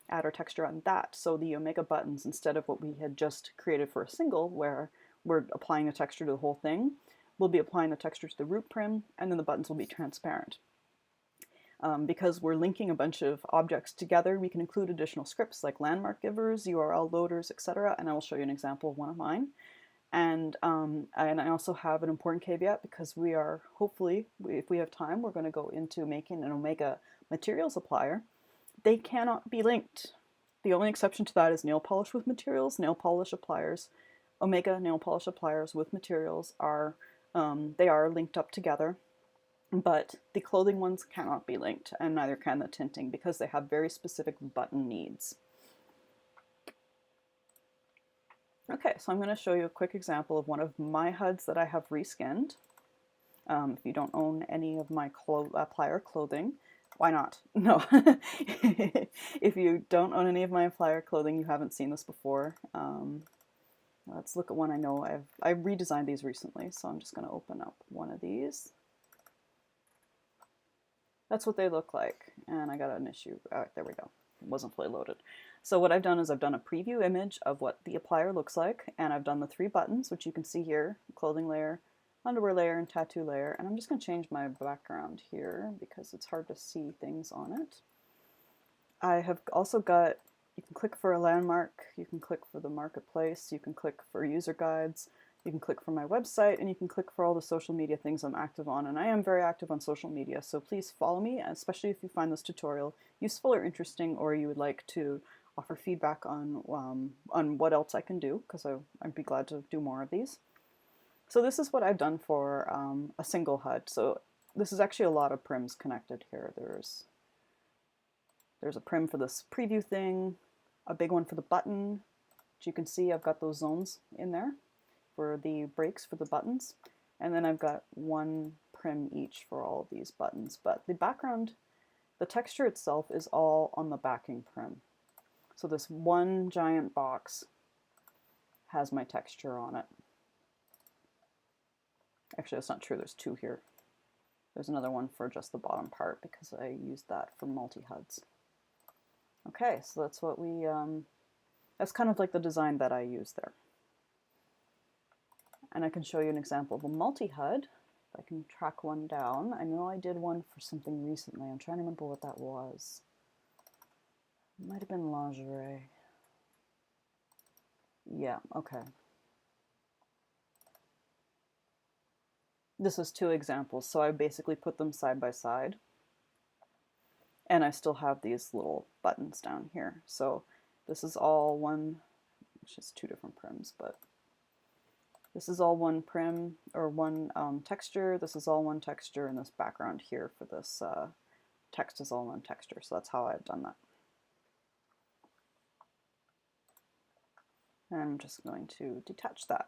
add our texture on that. So the Omega buttons, instead of what we had just created for a single, where we're applying a texture to the whole thing, we'll be applying the texture to the root prim, and then the buttons will be transparent. Because we're linking a bunch of objects together, we can include additional scripts like landmark givers, URL loaders, etc. And I will show you an example of one of mine. And I also have an important caveat because we are, hopefully, if we have time, we're going to go into making an Omega materials applier. They cannot be linked. The only exception to that is nail polish with materials, nail polish appliers. Omega nail polish appliers with materials are, they are linked up together. But the clothing ones cannot be linked, and neither can the tinting, because they have very specific button needs. Okay, so I'm going to show you a quick example of one of my HUDs that I have reskinned. If you don't own any of my applier clothing, why not? No. If you don't own any of my applier clothing, you haven't seen this before. Let's look at one I know. I've redesigned these recently, so I'm just going to open up one of these. That's what they look like, and I got an issue. There we go. It wasn't fully loaded. So what I've done is I've done a preview image of what the applier looks like, and I've done the 3 buttons, which you can see here: clothing layer, underwear layer, and tattoo layer. And I'm just going to change my background here because it's hard to see things on it. I have also got, you can click for a landmark, you can click for the marketplace, you can click for user guides, you can click for my website, and you can click for all the social media things I'm active on. And I am very active on social media, so please follow me, especially if you find this tutorial useful or interesting, or you would like to offer feedback on what else I can do, because I'd be glad to do more of these. So this is what I've done for a single HUD. So this is actually a lot of prims connected here. There's a prim for this preview thing, a big one for the button, which you can see I've got those zones in there for the breaks for the buttons, and then I've got one prim each for all of these buttons. But the background, the texture itself is all on the backing prim. So this one giant box has my texture on it. Actually, that's not true, there's 2 here. There's another one for just the bottom part because I used that for multi-HUDs. Okay, so that's what we, that's kind of like the design that I use there. And I can show you an example of a multi-HUD. If I can track one down. I know I did one for something recently. I'm trying to remember what that was. It might have been lingerie. Yeah, okay. This is 2 examples, so I basically put them side by side. And I still have these little buttons down here. So this is all one, it's just 2 different prims, but this is all one prim, or one texture. This is all one texture, and this background here for this text is all one texture. So that's how I've done that. And I'm just going to detach that.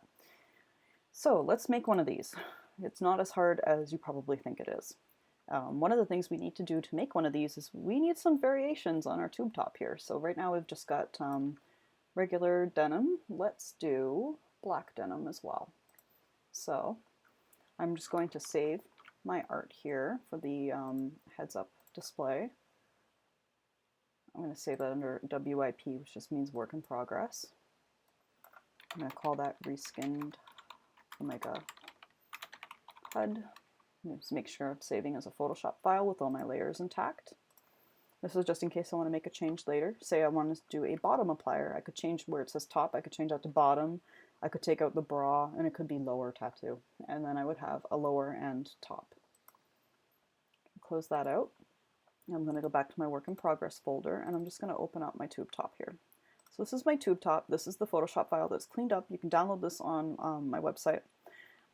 So let's make one of these. It's not as hard as you probably think it is. One of the things we need to do to make one of these is we need some variations on our tube top here. So right now we've just got regular denim. Let's do black denim as well. So I'm just going to save my art here for the heads up display. I'm going to save that under WIP, which just means work in progress. I'm going to call that reskinned Omega HUD. Just make sure I'm saving as a Photoshop file with all my layers intact. This is just in case I want to make a change later. Say I want to do a bottom applier. I could change where it says top, I could change that to bottom. I could take out the bra, and it could be lower tattoo. And then I would have a lower and top. Close that out. I'm going to go back to my work in progress folder, and I'm just going to open up my tube top here. So this is my tube top. This is the Photoshop file that's cleaned up. You can download this on my website.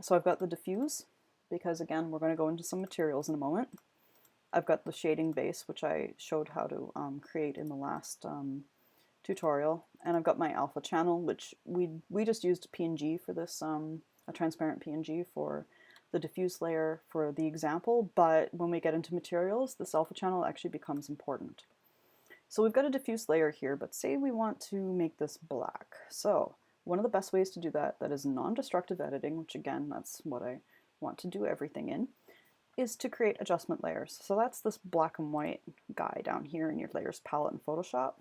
So I've got the diffuse, because again, we're going to go into some materials in a moment. I've got the shading base, which I showed how to create in the last tutorial, and I've got my alpha channel, which we just used PNG for this, a transparent PNG for the diffuse layer for the example, but when we get into materials, this alpha channel actually becomes important. So we've got a diffuse layer here, but say we want to make this black. So one of the best ways to do that is non-destructive editing, which again, that's what I want to do everything in, is to create adjustment layers. So that's this black and white guy down here in your layers palette in Photoshop.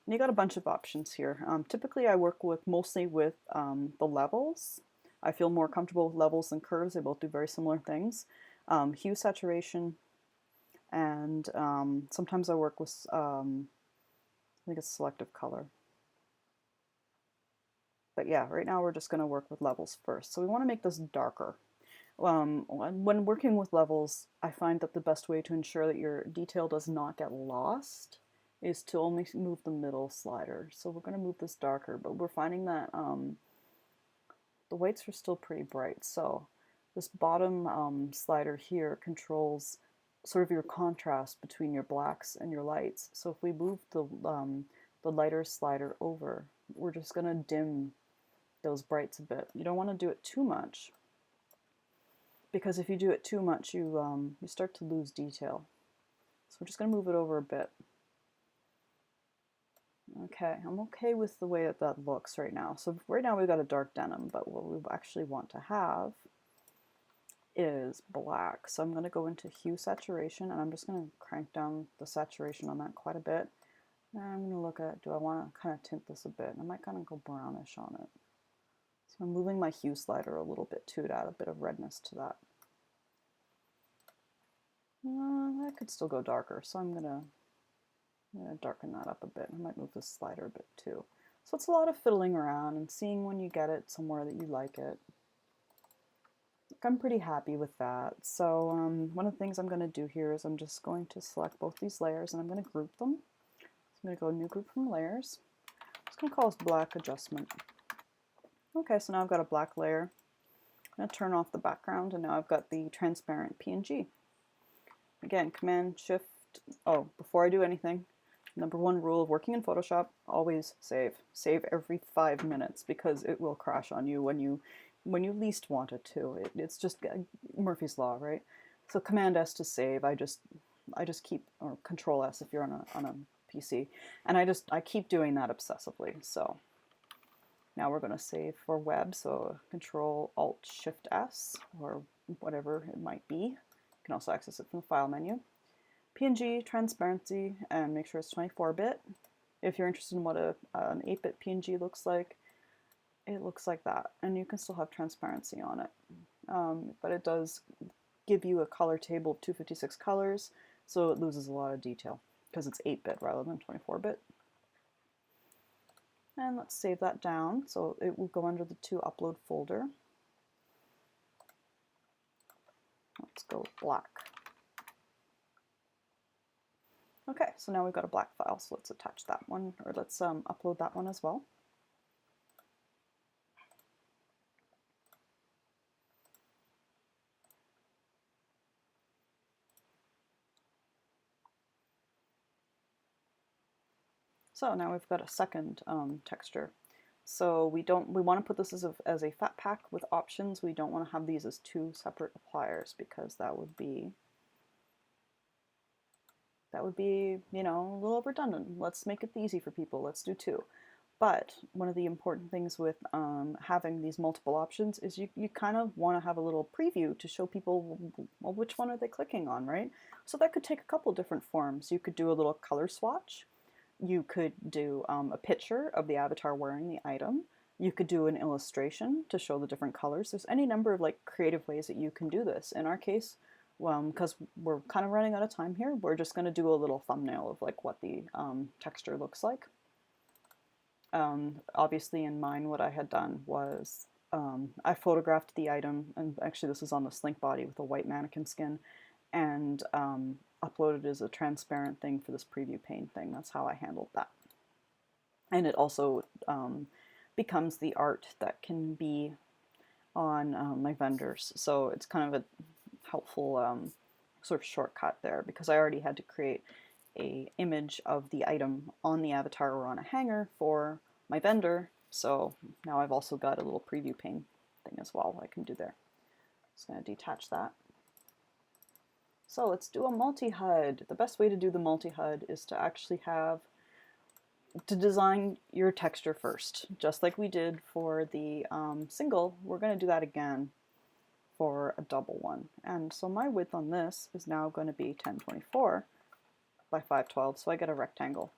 And you got a bunch of options here. Typically I work mostly with the levels. I feel more comfortable with levels than curves. They both do very similar things. Hue, saturation, and sometimes I work with, I think it's selective color. But yeah, right now we're just going to work with levels first. So we want to make this darker. When working with levels, I find that the best way to ensure that your detail does not get lost is to only move the middle slider. So we're going to move this darker, but we're finding that the whites are still pretty bright. So this bottom slider here controls sort of your contrast between your blacks and your lights. So if we move the lighter slider over, we're just going to dim those brights a bit. You don't want to do it too much, because if you do it too much, you start to lose detail. So we're just going to move it over a bit. Okay, I'm okay with the way that looks right now. So right now we've got a dark denim, but what we actually want to have is black. So I'm going to go into hue saturation, and I'm just going to crank down the saturation on that quite a bit. And I'm going to look at, do I want to kind of tint this a bit? I might kind of go brownish on it. So I'm moving my hue slider a little bit too to add a bit of redness to that. That could still go darker, so I'm gonna darken that up a bit. I might move this slider a bit too. So it's a lot of fiddling around and seeing when you get it somewhere that you like it. I'm pretty happy with that. So one of the things I'm going to do here is I'm just going to select both these layers and I'm going to group them. So I'm going to go new group from layers. I'm just going to call this black adjustment. Okay, so now I've got a black layer. I'm going to turn off the background, and now I've got the transparent PNG. Again, Command Shift. Oh, before I do anything, number one rule of working in Photoshop: always save. Save every 5 minutes, because it will crash on you when you least want it to. It's just Murphy's Law, right? So Command S to save. I just keep, or Control S if you're on a PC, and I keep doing that obsessively. So now we're going to save for web. So Control Alt Shift S, or whatever it might be. You can also access it from the file menu. PNG, transparency, and make sure it's 24-bit. If you're interested in what an 8-bit PNG looks like, it looks like that, and you can still have transparency on it. But it does give you a color table of 256 colors, so it loses a lot of detail because it's 8-bit rather than 24-bit. And let's save that down, so it will go under the to upload folder. Let's go with black. Okay, so now we've got a black file, so let's attach that one, or let's upload that one as well. So now we've got a second texture. So we want to put this as a fat pack with options. We don't want to have these as two separate appliers, because that would be, you know, a little redundant. Let's make it easy for people. Let's do two. But one of the important things with having these multiple options is you kind of want to have a little preview to show people, well, which one are they clicking on, right? So that could take a couple different forms. You could do a little color swatch. You could do a picture of the avatar wearing the item. You could do an illustration to show the different colors. There's any number of like creative ways that you can do this. In our case, because we're kind of running out of time here, we're just going to do a little thumbnail of like what the texture looks like. Obviously in mine, what I had done was I photographed the item, and actually this is on the slink body with a white mannequin skin, and uploaded as a transparent thing for this preview pane thing. That's how I handled that. And it also becomes the art that can be on my vendors. So it's kind of a helpful sort of shortcut there, because I already had to create a image of the item on the avatar or on a hanger for my vendor. So now I've also got a little preview pane thing as well I can do there. Just going to detach that. So let's do a multi-HUD. The best way to do the multi-HUD is to actually to design your texture first. Just like we did for the single, we're going to do that again for a double one. And so my width on this is now going to be 1024 by 512, so I get a rectangle.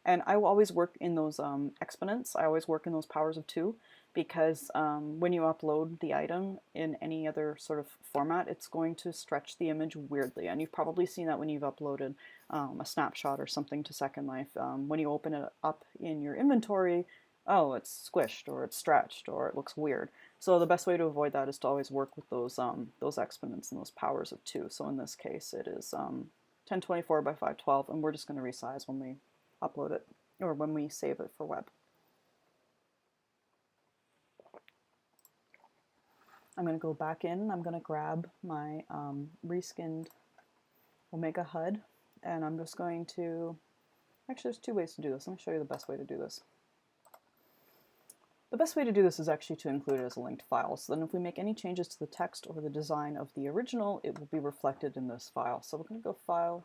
And I will always work in those exponents. I always work in those powers of 2, because when you upload the item in any other sort of format, it's going to stretch the image weirdly. And you've probably seen that when you've uploaded a snapshot or something to Second Life. When you open it up in your inventory, oh, it's squished or it's stretched or it looks weird. So the best way to avoid that is to always work with those exponents and those powers of 2. So in this case, it is 1024 by 512, and we're just going to resize when we upload it, or when we save it for web. I'm going to go back in, I'm going to grab my reskinned Omega HUD, and I'm just going to, actually there's 2 ways to do this. Let me show you the best way to do this. The best way to do this is actually to include it as a linked file, so then if we make any changes to the text or the design of the original, it will be reflected in this file. So we're going to go File,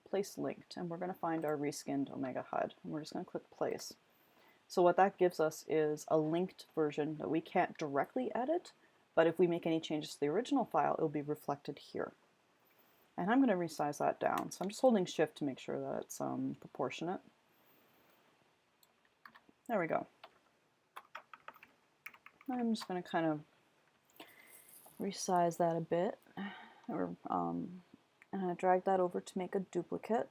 Place Linked, and we're going to find our reskinned Omega HUD, and we're just going to click Place. So what that gives us is a linked version that we can't directly edit, but if we make any changes to the original file, it'll be reflected here. And I'm going to resize that down. So I'm just holding Shift to make sure that it's proportionate. There we go. I'm just going to kind of resize that a bit, and I drag that over to make a duplicate.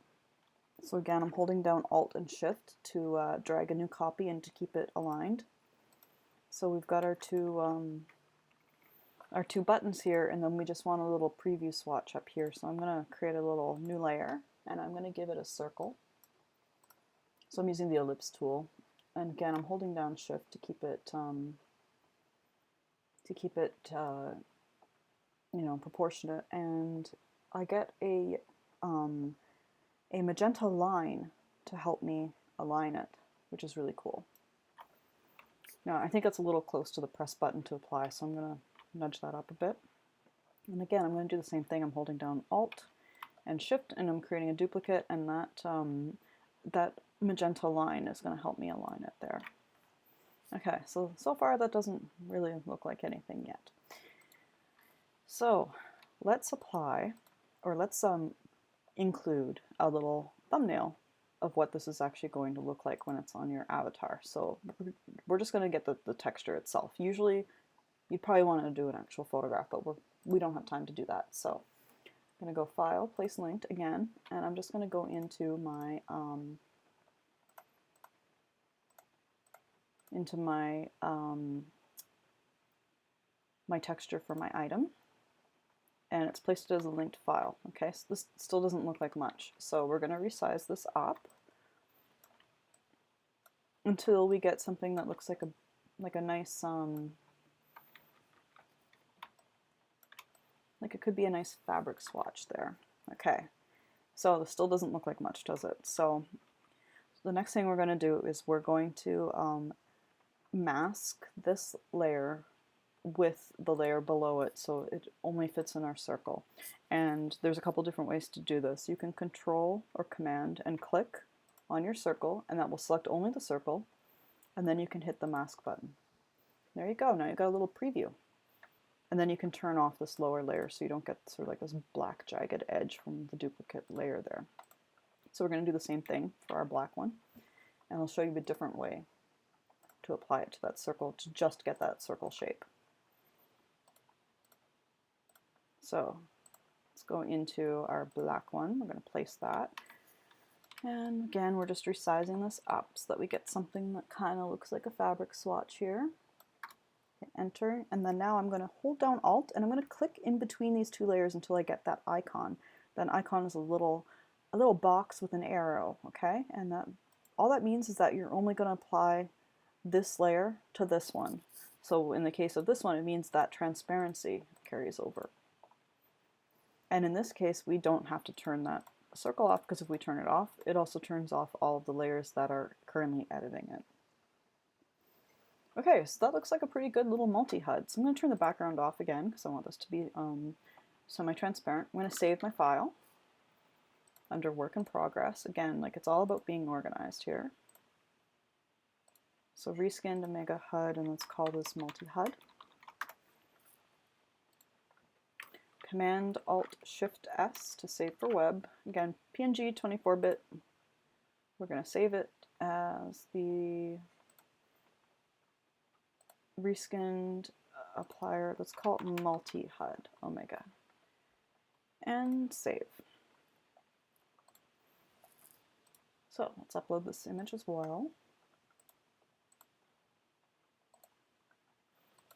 So again, I'm holding down Alt and Shift to drag a new copy and to keep it aligned. So we've got our two buttons here, and then we just want a little preview swatch up here. So I'm going to create a little new layer, and I'm going to give it a circle. So I'm using the ellipse tool, and again, I'm holding down Shift to keep it proportionate, and I get a magenta line to help me align it, which is really cool. Now I think it's a little close to the press button to apply, so I'm going to nudge that up a bit. And again, I'm going to do the same thing. I'm holding down Alt and Shift, and I'm creating a duplicate, and that magenta line is going to help me align it there. Okay, so far that doesn't really look like anything yet. So let's apply, or let's include a little thumbnail of what this is actually going to look like when it's on your avatar. So we're just going to get the texture itself. Usually you'd probably want to do an actual photograph, but we don't have time to do that. So I'm going to go File, Place Linked again, and I'm just going to go into my my texture for my item, and it's placed as a linked file. Okay, so this still doesn't look like much, so we're going to resize this up until we get something that looks like a nice like it could be a nice fabric swatch there. Okay, so this still doesn't look like much, does it? So the next thing we're going to do is we're going to mask this layer with the layer below it so it only fits in our circle. And there's a couple different ways to do this. You can Control or Command and click on your circle, and that will select only the circle. and then you can hit the mask button. There you go, now you've got a little preview. And then you can turn off this lower layer so you don't get sort of like this black jagged edge from the duplicate layer there. So we're going to do the same thing for our black one, and I'll show you a different way to apply it to that circle to just get that circle shape. So let's go into our black one. We're going to place that. And again, we're just resizing this up so that we get something that kind of looks like a fabric swatch here. Hit enter, and then now I'm going to hold down Alt and I'm going to click in between these two layers until I get that icon. That icon is a little box with an arrow, okay? And that all that means is that you're only going to apply this layer to this one. So in the case of this one, it means that transparency carries over. And in this case, we don't have to turn that circle off, because if we turn it off, it also turns off all of the layers that are currently editing it. Okay, so that looks like a pretty good little multi-HUD. So I'm going to turn the background off again because I want this to be semi-transparent. I'm going to save my file under Work in Progress. Again, like it's all about being organized here. So reskinned Omega HUD, and let's call this multi-HUD. Command Alt Shift S to save for web. Again, PNG 24-bit. We're going to save it as the reskinned applier. Let's call it multi-HUD Omega. And save. So let's upload this image as well.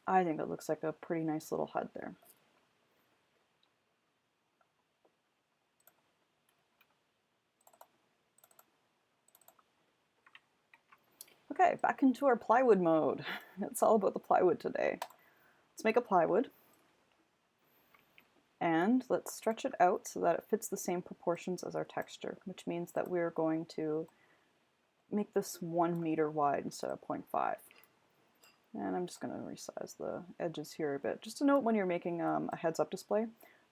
I think it looks like a pretty nice little HUD there. Okay, back into our plywood mode. It's all about the plywood today. Let's make a plywood. And let's stretch it out so that it fits the same proportions as our texture, which means that we're going to make this 1 meter wide instead of 0.5. And I'm just going to resize the edges here a bit. Just a note, when you're making a heads-up display,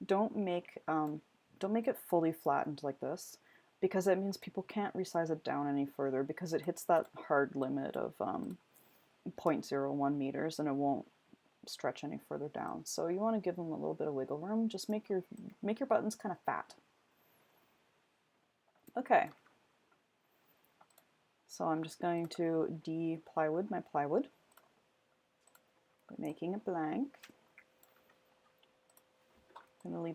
don't make it fully flattened like this, because that means people can't resize it down any further because it hits that hard limit of 0.01 meters and it won't stretch any further down. So you want to give them a little bit of wiggle room. Just make your buttons kind of fat. Okay. So I'm just going to de-plywood my plywood by making it blank. I'm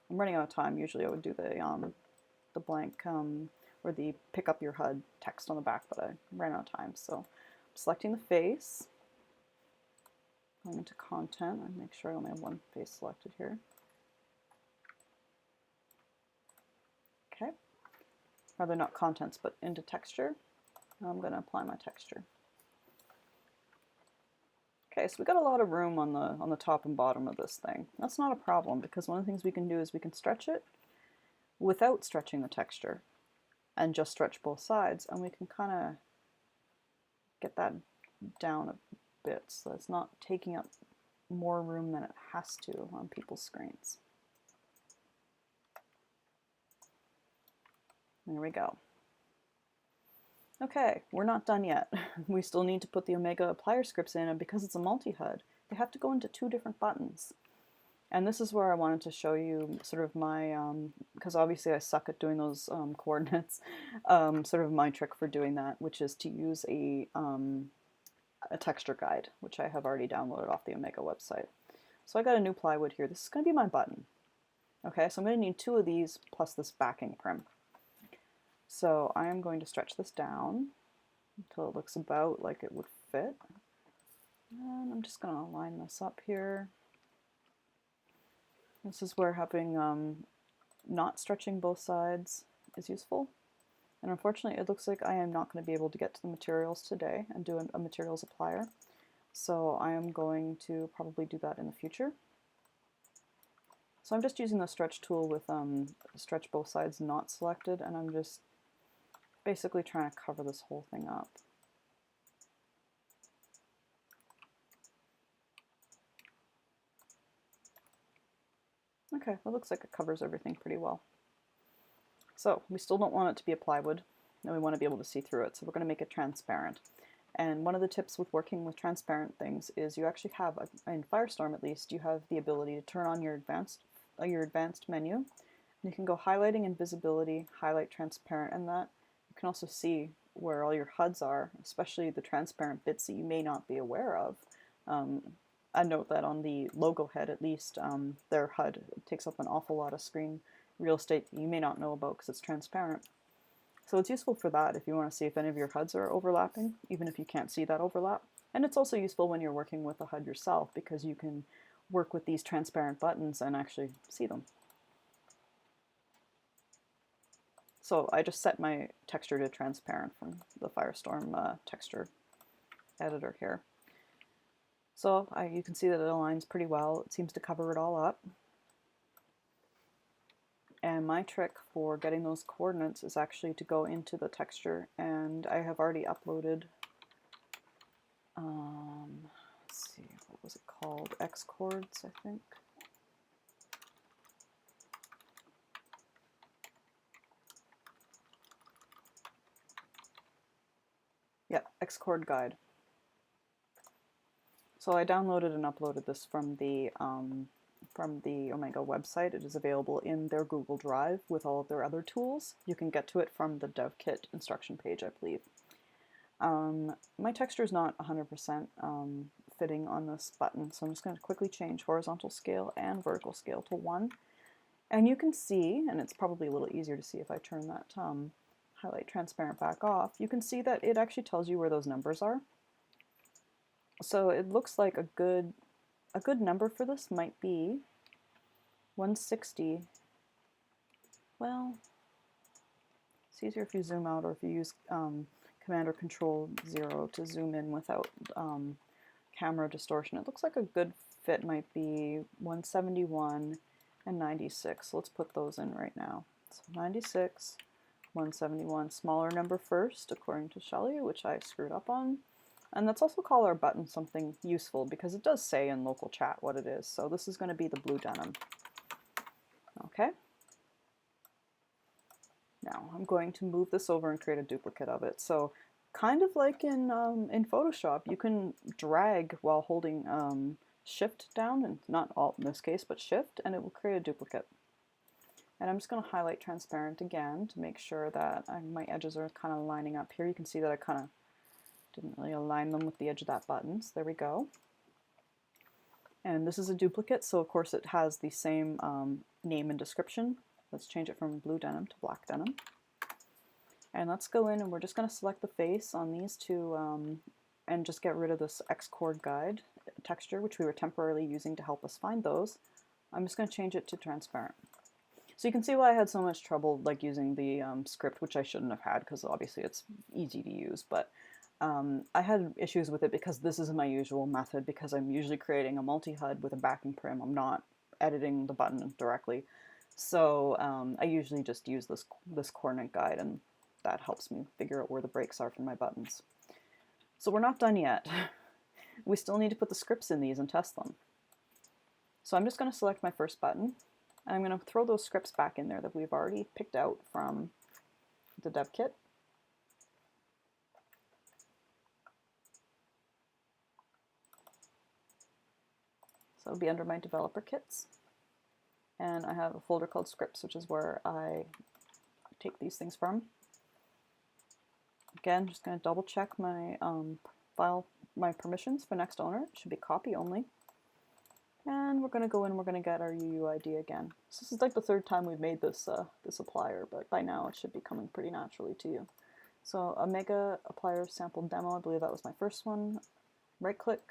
running out of time. Usually I would do the blank or the pick up your HUD text on the back, but I ran out of time. So I'm selecting the face, going into content, and make sure I only have one face selected here. Okay, rather not contents, but into texture. Now I'm going to apply my texture. Okay, so we got a lot of room on the top and bottom of this thing. That's not a problem, because one of the things we can do is we can stretch it without stretching the texture and just stretch both sides, and we can kind of get that down a bit so it's not taking up more room than it has to on people's screens. There we go. Okay, we're not done yet. We still need to put the Omega applier scripts in, and because it's a multi-HUD, they have to go into 2 different buttons. And this is where I wanted to show you sort of my, because obviously I suck at doing those coordinates, sort of my trick for doing that, which is to use a texture guide, which I have already downloaded off the Omega website. So I got a new plywood here. This is going to be my button. Okay, so I'm going to need 2 of these plus this backing prim. So I am going to stretch this down until it looks about like it would fit. And I'm just going to line this up here. This is where having not stretching both sides is useful. And unfortunately, it looks like I am not going to be able to get to the materials today and do a materials applier. So I am going to probably do that in the future. So I'm just using the stretch tool with stretch both sides not selected, and I'm just basically trying to cover this whole thing up. Okay, well, it looks like it covers everything pretty well. So we still don't want it to be a plywood, and we want to be able to see through it, so we're going to make it transparent. And one of the tips with working with transparent things is you actually have, in Firestorm at least, you have the ability to turn on your advanced menu. And you can go highlighting and visibility, highlight transparent, and that you can also see where all your HUDs are, especially the transparent bits that you may not be aware of. I note that on the logo head, at least, their HUD takes up an awful lot of screen real estate that you may not know about because it's transparent. So it's useful for that if you want to see if any of your HUDs are overlapping, even if you can't see that overlap. And it's also useful when you're working with a HUD yourself because you can work with these transparent buttons and actually see them. So I just set my texture to transparent from the Firestorm texture editor here. So you can see that it aligns pretty well. It seems to cover it all up. And my trick for getting those coordinates is actually to go into the texture, and I have already uploaded, let's see, what was it called? Xchords, I think. Yeah, Xchord guide. So I downloaded and uploaded this from the Omega website. It is available in their Google Drive with all of their other tools. You can get to it from the dev kit instruction page, I believe. My texture is not 100% fitting on this button, so I'm just going to quickly change horizontal scale and vertical scale to 1. And you can see, and it's probably a little easier to see if I turn that highlight transparent back off, you can see that it actually tells you where those numbers are. So it looks like a good number for this might be 160. Well, it's easier if you zoom out or if you use Command or Control 0 to zoom in without camera distortion. It looks like a good fit might be 171 and 96. So let's put those in right now. So 96, 171, smaller number first, according to Shelley, which I screwed up on. And let's also call our button something useful because it does say in local chat what it is. So this is going to be the blue denim. Okay. Now I'm going to move this over and create a duplicate of it. So kind of like in Photoshop, you can drag while holding Shift down, and not Alt in this case, but Shift, and it will create a duplicate. And I'm just going to highlight transparent again to make sure that my edges are kind of lining up here. You can see that I kind of didn't really align them with the edge of that button. So there we go. And this is a duplicate, so of course it has the same name and description. Let's change it from blue denim to black denim. And let's go in and we're just going to select the face on these two and just get rid of this Xchord guide texture, which we were temporarily using to help us find those. I'm just going to change it to transparent. So you can see why I had so much trouble like using the script, which I shouldn't have had because obviously it's easy to use, but I had issues with it because this is my usual method, because I'm usually creating a multi-HUD with a backing prim. I'm not editing the button directly. So I usually just use this coordinate guide, and that helps me figure out where the breaks are for my buttons. So we're not done yet. We still need to put the scripts in these and test them. So I'm just going to select my first button, and I'm going to throw those scripts back in there that we've already picked out from the dev kit. So it'll be under my developer kits. And I have a folder called scripts, which is where I take these things from. Again, just going to double check my my permissions for next owner. It should be copy only. And we're going to go in and we're going to get our UUID again. So this is like the third time we've made this, this applier, but by now it should be coming pretty naturally to you. So Omega applier sample demo, I believe that was my first one. Right click,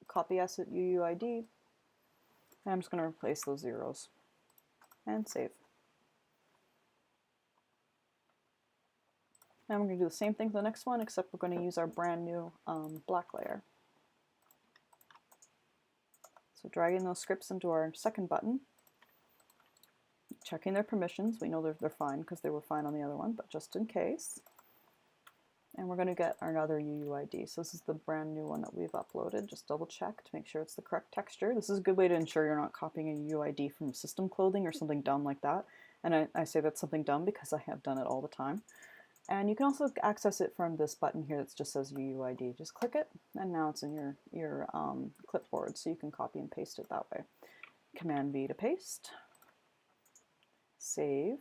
copy asset UUID. And I'm just going to replace those zeros and save. And we're going to do the same thing for the next one, except we're going to use our brand new black layer. So dragging those scripts into our second button, checking their permissions. We know they're fine because they were fine on the other one, but just in case. And we're going to get another UUID. So this is the brand new one that we've uploaded. Just double check to make sure it's the correct texture. This is a good way to ensure you're not copying a UUID from system clothing or something dumb like that. And I say that's something dumb because I have done it all the time. And you can also access it from this button here that just says UUID. Just click it, and now it's in your clipboard, so you can copy and paste it that way. Command V to paste. Save.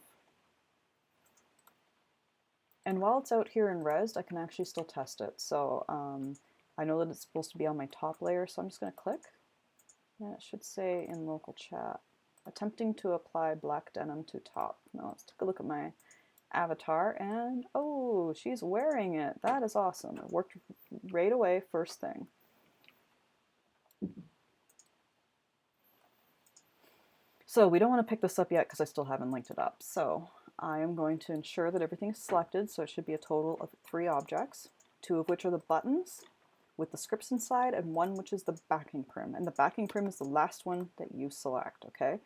And while it's out here in res, I can actually still test it. So I know that it's supposed to be on my top layer, so I'm just going to click. And it should say in local chat, attempting to apply black denim to top. Now let's take a look at my avatar, and oh, she's wearing it. That is awesome. It worked right away, first thing. So we don't want to pick this up yet because I still haven't linked it up. So I am going to ensure that everything is selected, so it should be a total of 3 objects, 2 of which are the buttons with the scripts inside, and 1 which is the backing prim. And the backing prim is the last one that you select, okay?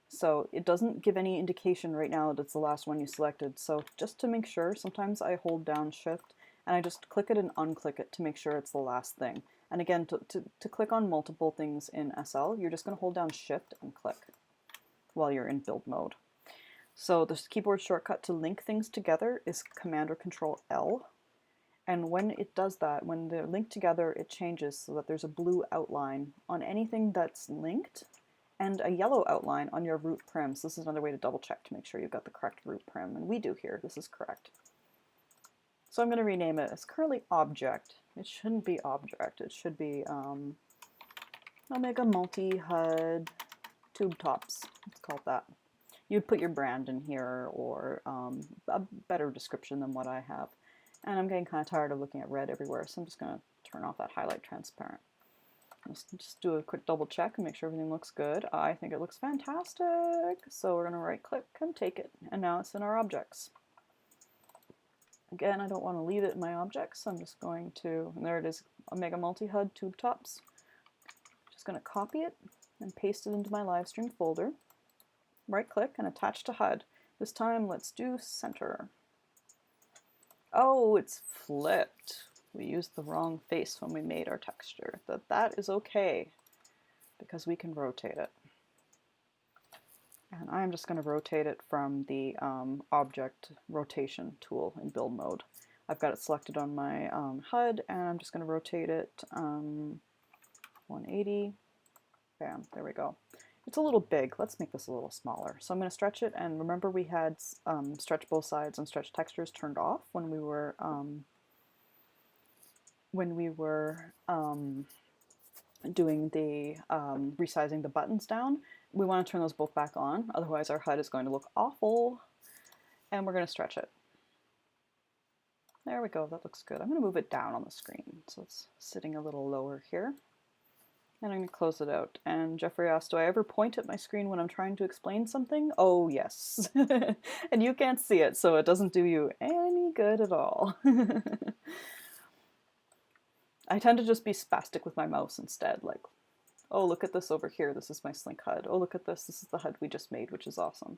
So it doesn't give any indication right now that it's the last one you selected. So just to make sure, sometimes I hold down Shift and I just click it and unclick it to make sure it's the last thing. And again, to click on multiple things in SL, you're just going to hold down Shift and click while you're in build mode. So the keyboard shortcut to link things together is Command or Control L. And when it does that, when they're linked together, it changes so that there's a blue outline on anything that's linked and a yellow outline on your root prim. So this is another way to double check to make sure you've got the correct root prim, and we do here. This is correct. So I'm going to rename it as currently object. It shouldn't be object. It should be Omega multi-HUD tube tops. Let's call it that. You'd put your brand in here, or a better description than what I have. And I'm getting kind of tired of looking at red everywhere, so I'm just going to turn off that highlight transparent. Let's just do a quick double check and make sure everything looks good. I think it looks fantastic. So we're going to right click and take it. And now it's in our objects. Again, I don't want to leave it in my objects, so I'm just going to, and there it is, Omega multi-HUD tube tops. Just going to copy it and paste it into my Livestream folder. Right click and attach to HUD. This time let's do center. Oh, it's flipped. We used the wrong face when we made our texture. That is okay, because we can rotate it. And I'm just going to rotate it from the object rotation tool in build mode. I've got it selected on my HUD, and I'm just going to rotate it 180. Bam, there we go. It's a little big. Let's make this a little smaller. So I'm going to stretch it, and remember we had stretch both sides and stretch textures turned off when we were doing the resizing the buttons down. We want to turn those both back on, otherwise our HUD is going to look awful, and we're going to stretch it. There we go, that looks good. I'm going to move it down on the screen, so it's sitting a little lower here. And I'm going to close it out. And Jeffrey asked, do I ever point at my screen when I'm trying to explain something? Oh, yes. And you can't see it, so it doesn't do you any good at all. I tend to just be spastic with my mouse instead, like, oh, look at this over here, this is my Slink HUD. Oh, look at this is the HUD we just made, which is awesome.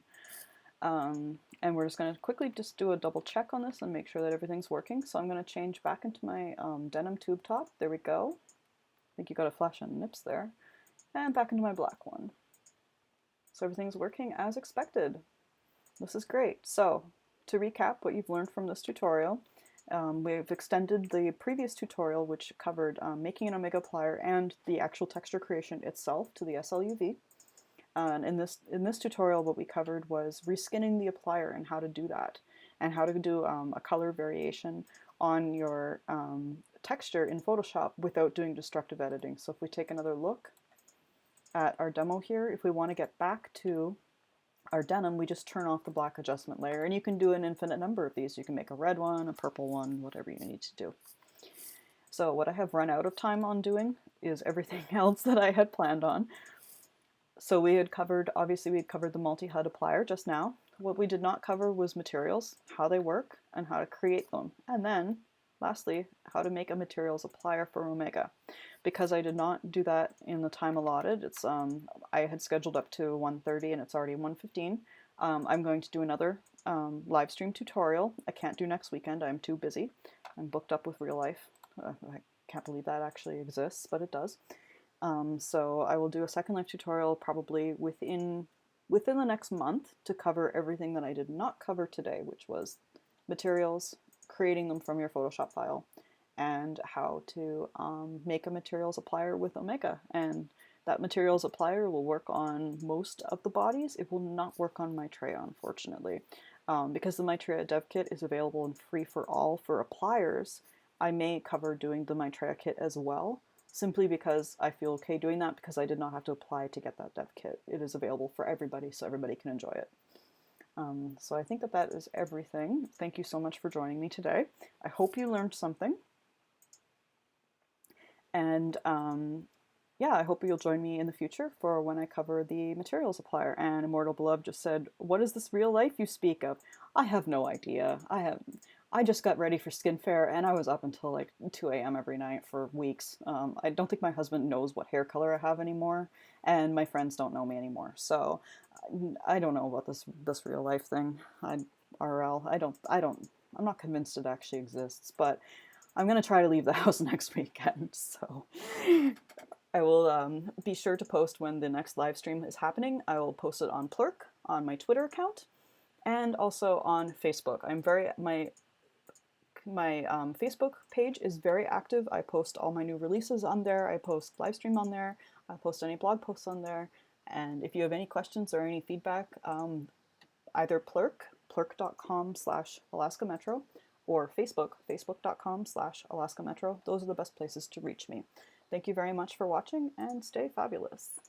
And we're just going to quickly just do a double check on this and make sure that everything's working. So I'm going to change back into my denim tube top. There we go. I think you got a flash on nips there. And back into my black one. So everything's working as expected. This is great. So to recap what you've learned from this tutorial, we've extended the previous tutorial, which covered making an Omega plier and the actual texture creation itself, to the SLUV. And in this tutorial, what we covered was reskinning the applier and how to do that, and how to do a color variation on your texture in Photoshop without doing destructive editing. So if we take another look at our demo here, if we want to get back to our denim, we just turn off the black adjustment layer, and you can do an infinite number of these. You can make a red one, a purple one, whatever you need to do. So what I have run out of time on doing is everything else that I had planned on. So we had covered, obviously we had covered the multi-HUD applier just now. What we did not cover was materials, how they work, and how to create them. And then, lastly, how to make a materials applier for Omega. Because I did not do that in the time allotted, it's I had scheduled up to 1:30 and it's already 1:15. I'm going to do another live stream tutorial. I can't do next weekend, I'm too busy. I'm booked up with real life. I can't believe that actually exists, but it does. So I will do a second live tutorial probably within the next month to cover everything that I did not cover today, which was materials, creating them from your Photoshop file, and how to make a materials applier with Omega. And that materials applier will work on most of the bodies. It will not work on Maitreya, unfortunately. Because the Maitreya dev kit is available and free for all for appliers, I may cover doing the Maitreya kit as well, simply because I feel okay doing that because I did not have to apply to get that dev kit. It is available for everybody, so everybody can enjoy it. So I think that that is everything. Thank you so much for joining me today. I hope you learned something. And yeah, I hope you'll join me in the future for when I cover the materials applier. And Immortal Beloved just said, "What is this real life you speak of?" I have no idea. I just got ready for Skin Fair and I was up until like 2 a.m. every night for weeks. I don't think my husband knows what hair color I have anymore, and my friends don't know me anymore. So I don't know about this real life thing. RL. I'm not convinced it actually exists, but I'm gonna try to leave the house next weekend. So I will be sure to post when the next live stream is happening. I will post it on Plurk, on my Twitter account, and also on Facebook. My Facebook page is very active. I post all my new releases on there. I post live stream on there. I post any blog posts on there. And if you have any questions or any feedback, either plurk.com/Alaska Metro, or facebook.com/Alaska Metro. Those are the best places to reach me. Thank you very much for watching, and stay fabulous.